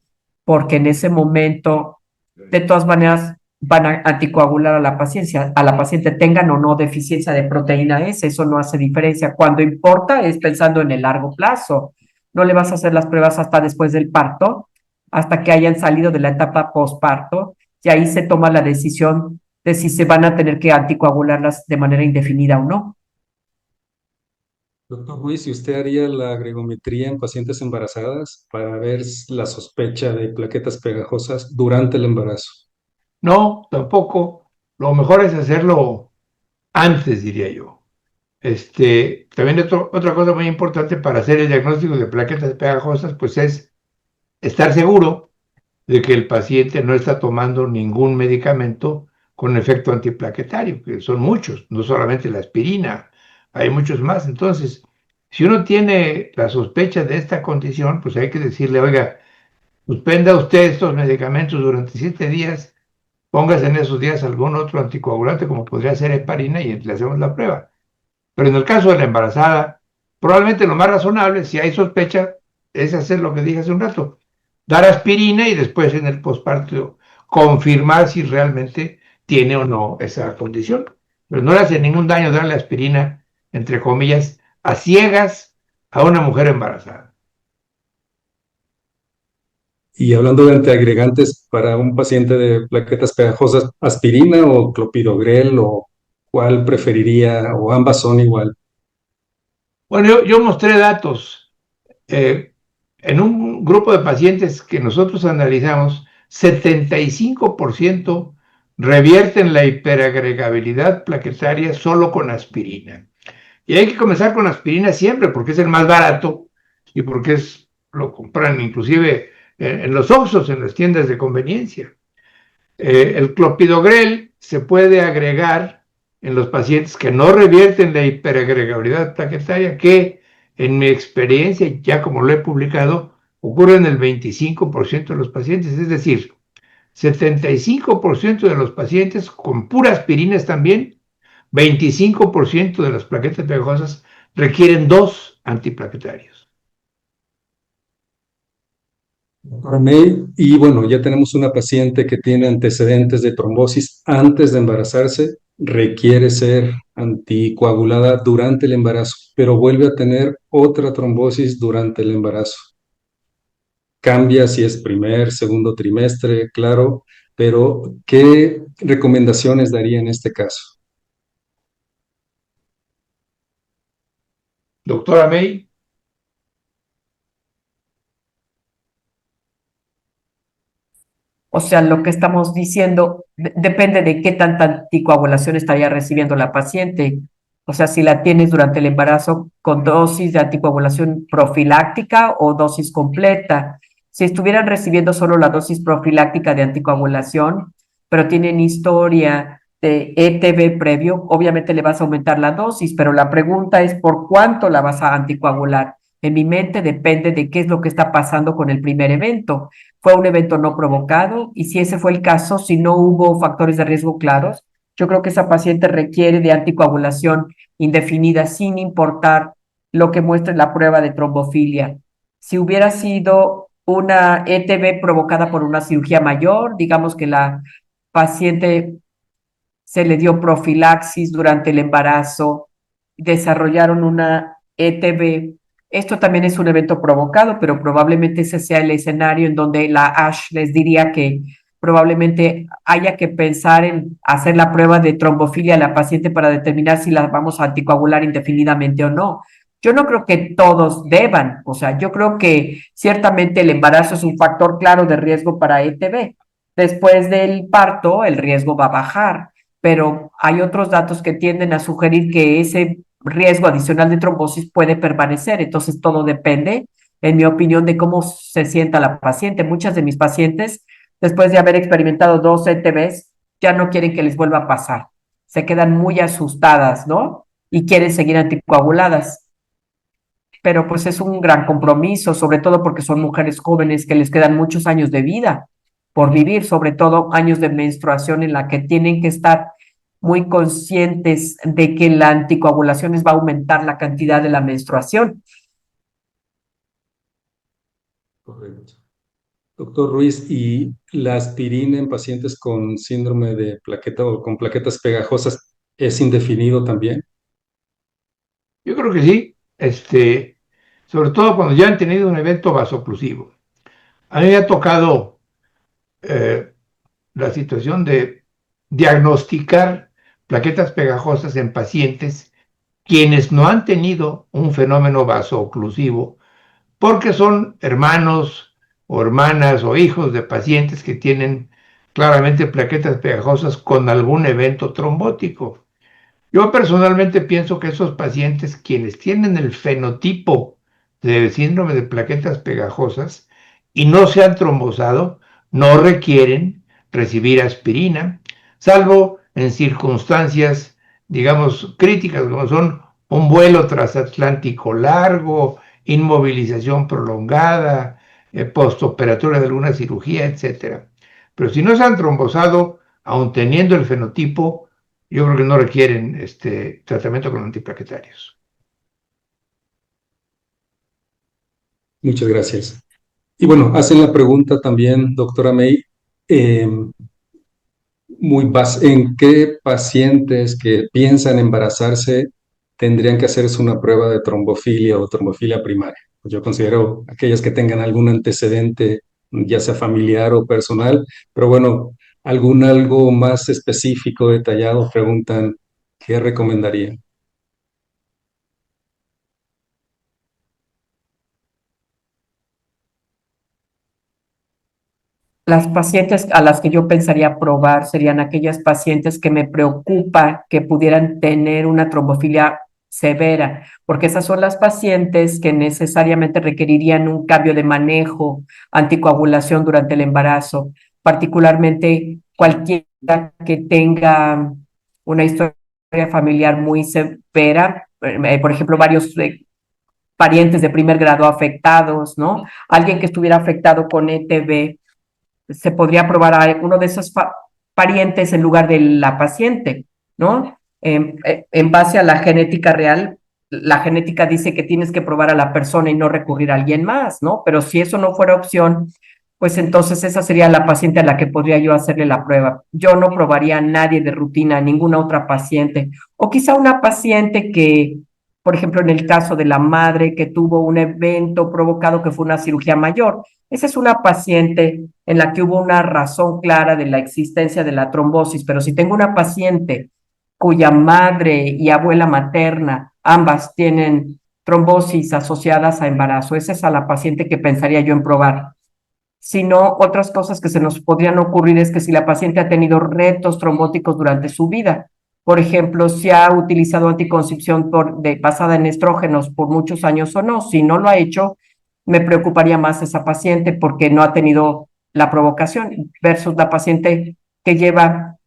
porque en ese momento, de todas maneras, van a anticoagular a la paciente tengan o no deficiencia de proteína S, eso no hace diferencia. Cuando importa es pensando en el largo plazo. No le vas a hacer las pruebas hasta después del parto, hasta que hayan salido de la etapa postparto, y ahí se toma la decisión de si se van a tener que anticoagularlas de manera indefinida o no. Doctor Ruiz, ¿y usted haría la gregometría en pacientes embarazadas para ver la sospecha de plaquetas pegajosas durante el embarazo? No, tampoco. Lo mejor es hacerlo antes, diría yo. También otra cosa muy importante para hacer el diagnóstico de plaquetas pegajosas, pues es estar seguro de que el paciente no está tomando ningún medicamento con efecto antiplaquetario, que son muchos, no solamente la aspirina, hay muchos más. Entonces, si uno tiene la sospecha de esta condición, pues hay que decirle, oiga, suspenda usted estos medicamentos durante 7 días, póngase en esos días algún otro anticoagulante, como podría ser heparina, y le hacemos la prueba. Pero en el caso de la embarazada, probablemente lo más razonable, si hay sospecha, es hacer lo que dije hace un rato, dar aspirina y después en el posparto confirmar si realmente tiene o no esa condición. Pero no le hace ningún daño darle aspirina, entre comillas, a ciegas a una mujer embarazada. Y hablando de antiagregantes, para un paciente de plaquetas pegajosas, ¿aspirina o clopidogrel o cuál preferiría o ambas son igual? Bueno, yo mostré datos. En un grupo de pacientes que nosotros analizamos, 75% revierten la hiperagregabilidad plaquetaria solo con aspirina. Y hay que comenzar con aspirina siempre porque es el más barato y porque lo compran inclusive en los Oxxos, en las tiendas de conveniencia. El clopidogrel se puede agregar en los pacientes que no revierten la hiperagregabilidad plaquetaria, que en mi experiencia, ya como lo he publicado, ocurre en el 25% de los pacientes, es decir, 75% de los pacientes con pura aspirina están bien, 25% de las plaquetas pegajosas requieren 2 antiplaquetarios. Doctor May, y bueno, ya tenemos una paciente que tiene antecedentes de trombosis antes de embarazarse, requiere ser anticoagulada durante el embarazo, pero vuelve a tener otra trombosis durante el embarazo. Cambia si es primer, segundo trimestre, claro, pero ¿qué recomendaciones daría en este caso? Doctora May. O sea, lo que estamos diciendo depende de qué tanta anticoagulación estaría recibiendo la paciente. O sea, si la tienes durante el embarazo con dosis de anticoagulación profiláctica o dosis completa. Si estuvieran recibiendo solo la dosis profiláctica de anticoagulación, pero tienen historia de ETB previo, obviamente le vas a aumentar la dosis, pero la pregunta es ¿por cuánto la vas a anticoagular? En mi mente depende de qué es lo que está pasando con el primer evento. Fue un evento no provocado y si ese fue el caso, si no hubo factores de riesgo claros, yo creo que esa paciente requiere de anticoagulación indefinida sin importar lo que muestre la prueba de trombofilia. Si hubiera sido una ETB provocada por una cirugía mayor, digamos que la paciente se le dio profilaxis durante el embarazo, desarrollaron una ETB. Esto también es un evento provocado, pero probablemente ese sea el escenario en donde la ASH les diría que probablemente haya que pensar en hacer la prueba de trombofilia a la paciente para determinar si la vamos a anticoagular indefinidamente o no. Yo no creo que todos deban, o sea, yo creo que ciertamente el embarazo es un factor claro de riesgo para ETB. Después del parto, el riesgo va a bajar, pero hay otros datos que tienden a sugerir que ese riesgo adicional de trombosis puede permanecer. Entonces, todo depende, en mi opinión, de cómo se sienta la paciente. Muchas de mis pacientes, después de haber experimentado 2 ETBs, ya no quieren que les vuelva a pasar. Se quedan muy asustadas, ¿no? Y quieren seguir anticoaguladas. Pero pues es un gran compromiso, sobre todo porque son mujeres jóvenes que les quedan muchos años de vida por vivir, sobre todo años de menstruación en la que tienen que estar muy conscientes de que la anticoagulación les va a aumentar la cantidad de la menstruación. Correcto. Doctor Ruiz, ¿y la aspirina en pacientes con síndrome de plaqueta o con plaquetas pegajosas es indefinido también? Yo creo que sí, sobre todo cuando ya han tenido un evento vasoclusivo. A mí me ha tocado la situación de diagnosticar plaquetas pegajosas en pacientes quienes no han tenido un fenómeno vasooclusivo porque son hermanos o hermanas o hijos de pacientes que tienen claramente plaquetas pegajosas con algún evento trombótico. Yo personalmente pienso que esos pacientes, quienes tienen el fenotipo de síndrome de plaquetas pegajosas y no se han trombosado, no requieren recibir aspirina, salvo en circunstancias, digamos, críticas, como son un vuelo transatlántico largo, inmovilización prolongada, postoperatoria de alguna cirugía, etc. Pero si no se han trombosado, aun teniendo el fenotipo, yo creo que no requieren tratamiento con antiplaquetarios. Muchas gracias. Y bueno, hacen la pregunta también, doctora May, ¿en qué pacientes que piensan embarazarse tendrían que hacerse una prueba de trombofilia o trombofilia primaria? Pues yo considero aquellas que tengan algún antecedente, ya sea familiar o personal, pero bueno, algo más específico, detallado, preguntan, ¿qué recomendaría? Las pacientes a las que yo pensaría probar serían aquellas pacientes que me preocupa que pudieran tener una trombofilia severa, porque esas son las pacientes que necesariamente requerirían un cambio de manejo, anticoagulación durante el embarazo, particularmente cualquiera que tenga una historia familiar muy severa, por ejemplo, varios parientes de primer grado afectados, ¿no? Alguien que estuviera afectado con ETB, se podría probar a uno de esos parientes en lugar de la paciente, ¿no? En base a la genética real, la genética dice que tienes que probar a la persona y no recurrir a alguien más, ¿no? Pero si eso no fuera opción, pues entonces esa sería la paciente a la que podría yo hacerle la prueba. Yo no probaría a nadie de rutina, a ninguna otra paciente. O quizá una paciente que, por ejemplo, en el caso de la madre que tuvo un evento provocado que fue una cirugía mayor, esa es una paciente en la que hubo una razón clara de la existencia de la trombosis, pero si tengo una paciente cuya madre y abuela materna ambas tienen trombosis asociadas a embarazo, esa es a la paciente que pensaría yo en probar. Si no, otras cosas que se nos podrían ocurrir es que si la paciente ha tenido retos trombóticos durante su vida, por ejemplo, si ha utilizado anticoncepción basada en estrógenos por muchos años o no. Si no lo ha hecho, me preocuparía más esa paciente porque no ha tenido la provocación versus la paciente que lleva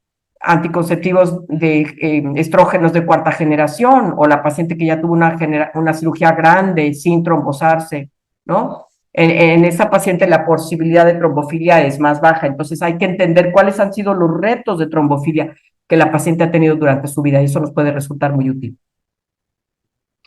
anticonceptivos de estrógenos de cuarta generación o la paciente que ya tuvo una cirugía grande sin trombosarse, ¿no? En esa paciente la posibilidad de trombofilia es más baja, entonces hay que entender cuáles han sido los retos de trombofilia que la paciente ha tenido durante su vida y eso nos puede resultar muy útil.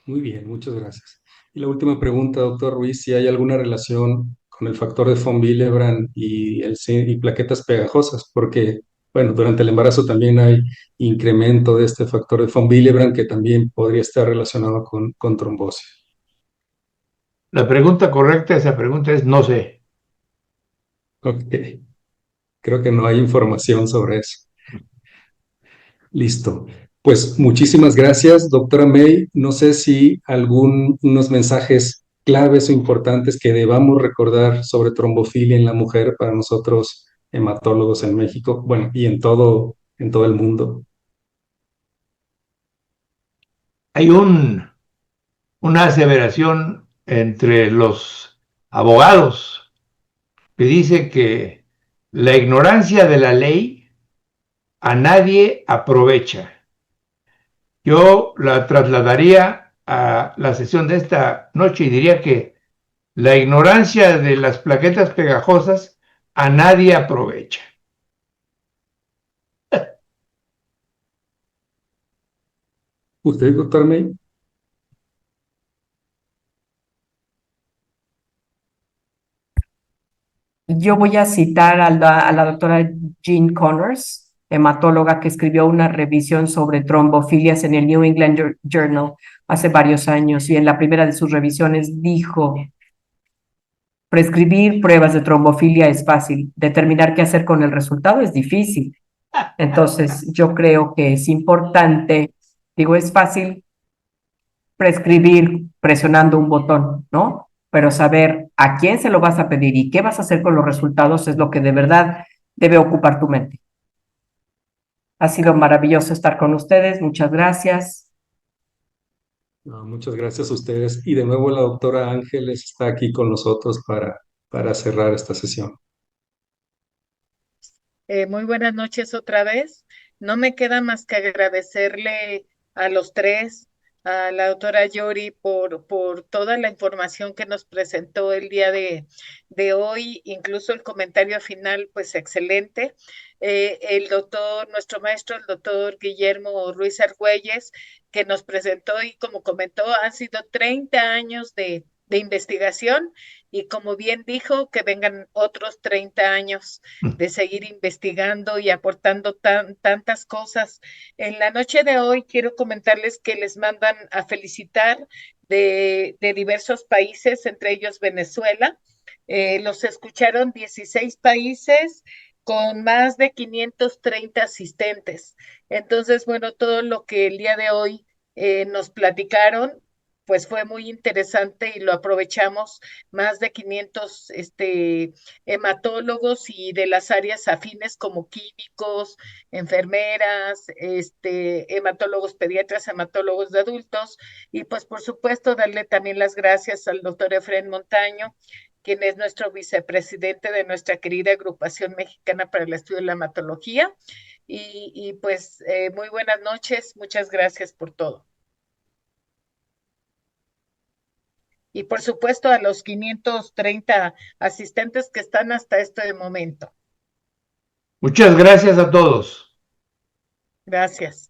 Muy bien, muchas gracias. Y la última pregunta, doctor Ruiz, si hay alguna relación con el factor de von Willebrand y plaquetas pegajosas, porque, bueno, durante el embarazo también hay incremento de este factor de von Willebrand que también podría estar relacionado con trombosis. La pregunta correcta a esa pregunta es no sé. Ok, creo que no hay información sobre eso. Listo. Pues muchísimas gracias, doctora May. No sé si unos mensajes claves o importantes que debamos recordar sobre trombofilia en la mujer para nosotros hematólogos en México, bueno, y en todo el mundo. Hay una aseveración entre los abogados que dice que la ignorancia de la ley a nadie aprovecha. Yo la trasladaría a la sesión de esta noche y diría que la ignorancia de las plaquetas pegajosas a nadie aprovecha. ¿Usted, doctor May? Yo voy a citar a la doctora Jean Connors, hematóloga que escribió una revisión sobre trombofilias en el New England Journal hace varios años y en la primera de sus revisiones dijo: prescribir pruebas de trombofilia es fácil, determinar qué hacer con el resultado es difícil. Entonces, yo creo que es importante, digo, es fácil prescribir presionando un botón, ¿no? Pero saber a quién se lo vas a pedir y qué vas a hacer con los resultados es lo que de verdad debe ocupar tu mente. Ha sido maravilloso estar con ustedes. Muchas gracias. Muchas gracias a ustedes. Y de nuevo la doctora Ángeles está aquí con nosotros para cerrar esta sesión. Muy buenas noches otra vez. No me queda más que agradecerle a los tres, a la doctora Yori por toda la información que nos presentó el día de hoy, incluso el comentario final, pues excelente. El doctor, nuestro maestro, el doctor Guillermo Ruiz Argüelles, que nos presentó y como comentó, han sido 30 años de investigación y como bien dijo, que vengan otros 30 años de seguir investigando y aportando tantas cosas. En la noche de hoy quiero comentarles que les mandan a felicitar de diversos países, entre ellos Venezuela. Los escucharon 16 países con más de 530 asistentes. Entonces, bueno, todo lo que el día de hoy nos platicaron, pues fue muy interesante y lo aprovechamos. Más de 500 hematólogos y de las áreas afines como químicos, enfermeras, hematólogos pediatras, hematólogos de adultos, y pues por supuesto darle también las gracias al doctor Efrén Montaño, quien es nuestro vicepresidente de nuestra querida agrupación mexicana para el estudio de la hematología. Y pues muy buenas noches, muchas gracias por todo. Y por supuesto a los 530 asistentes que están hasta este momento. Muchas gracias a todos. Gracias.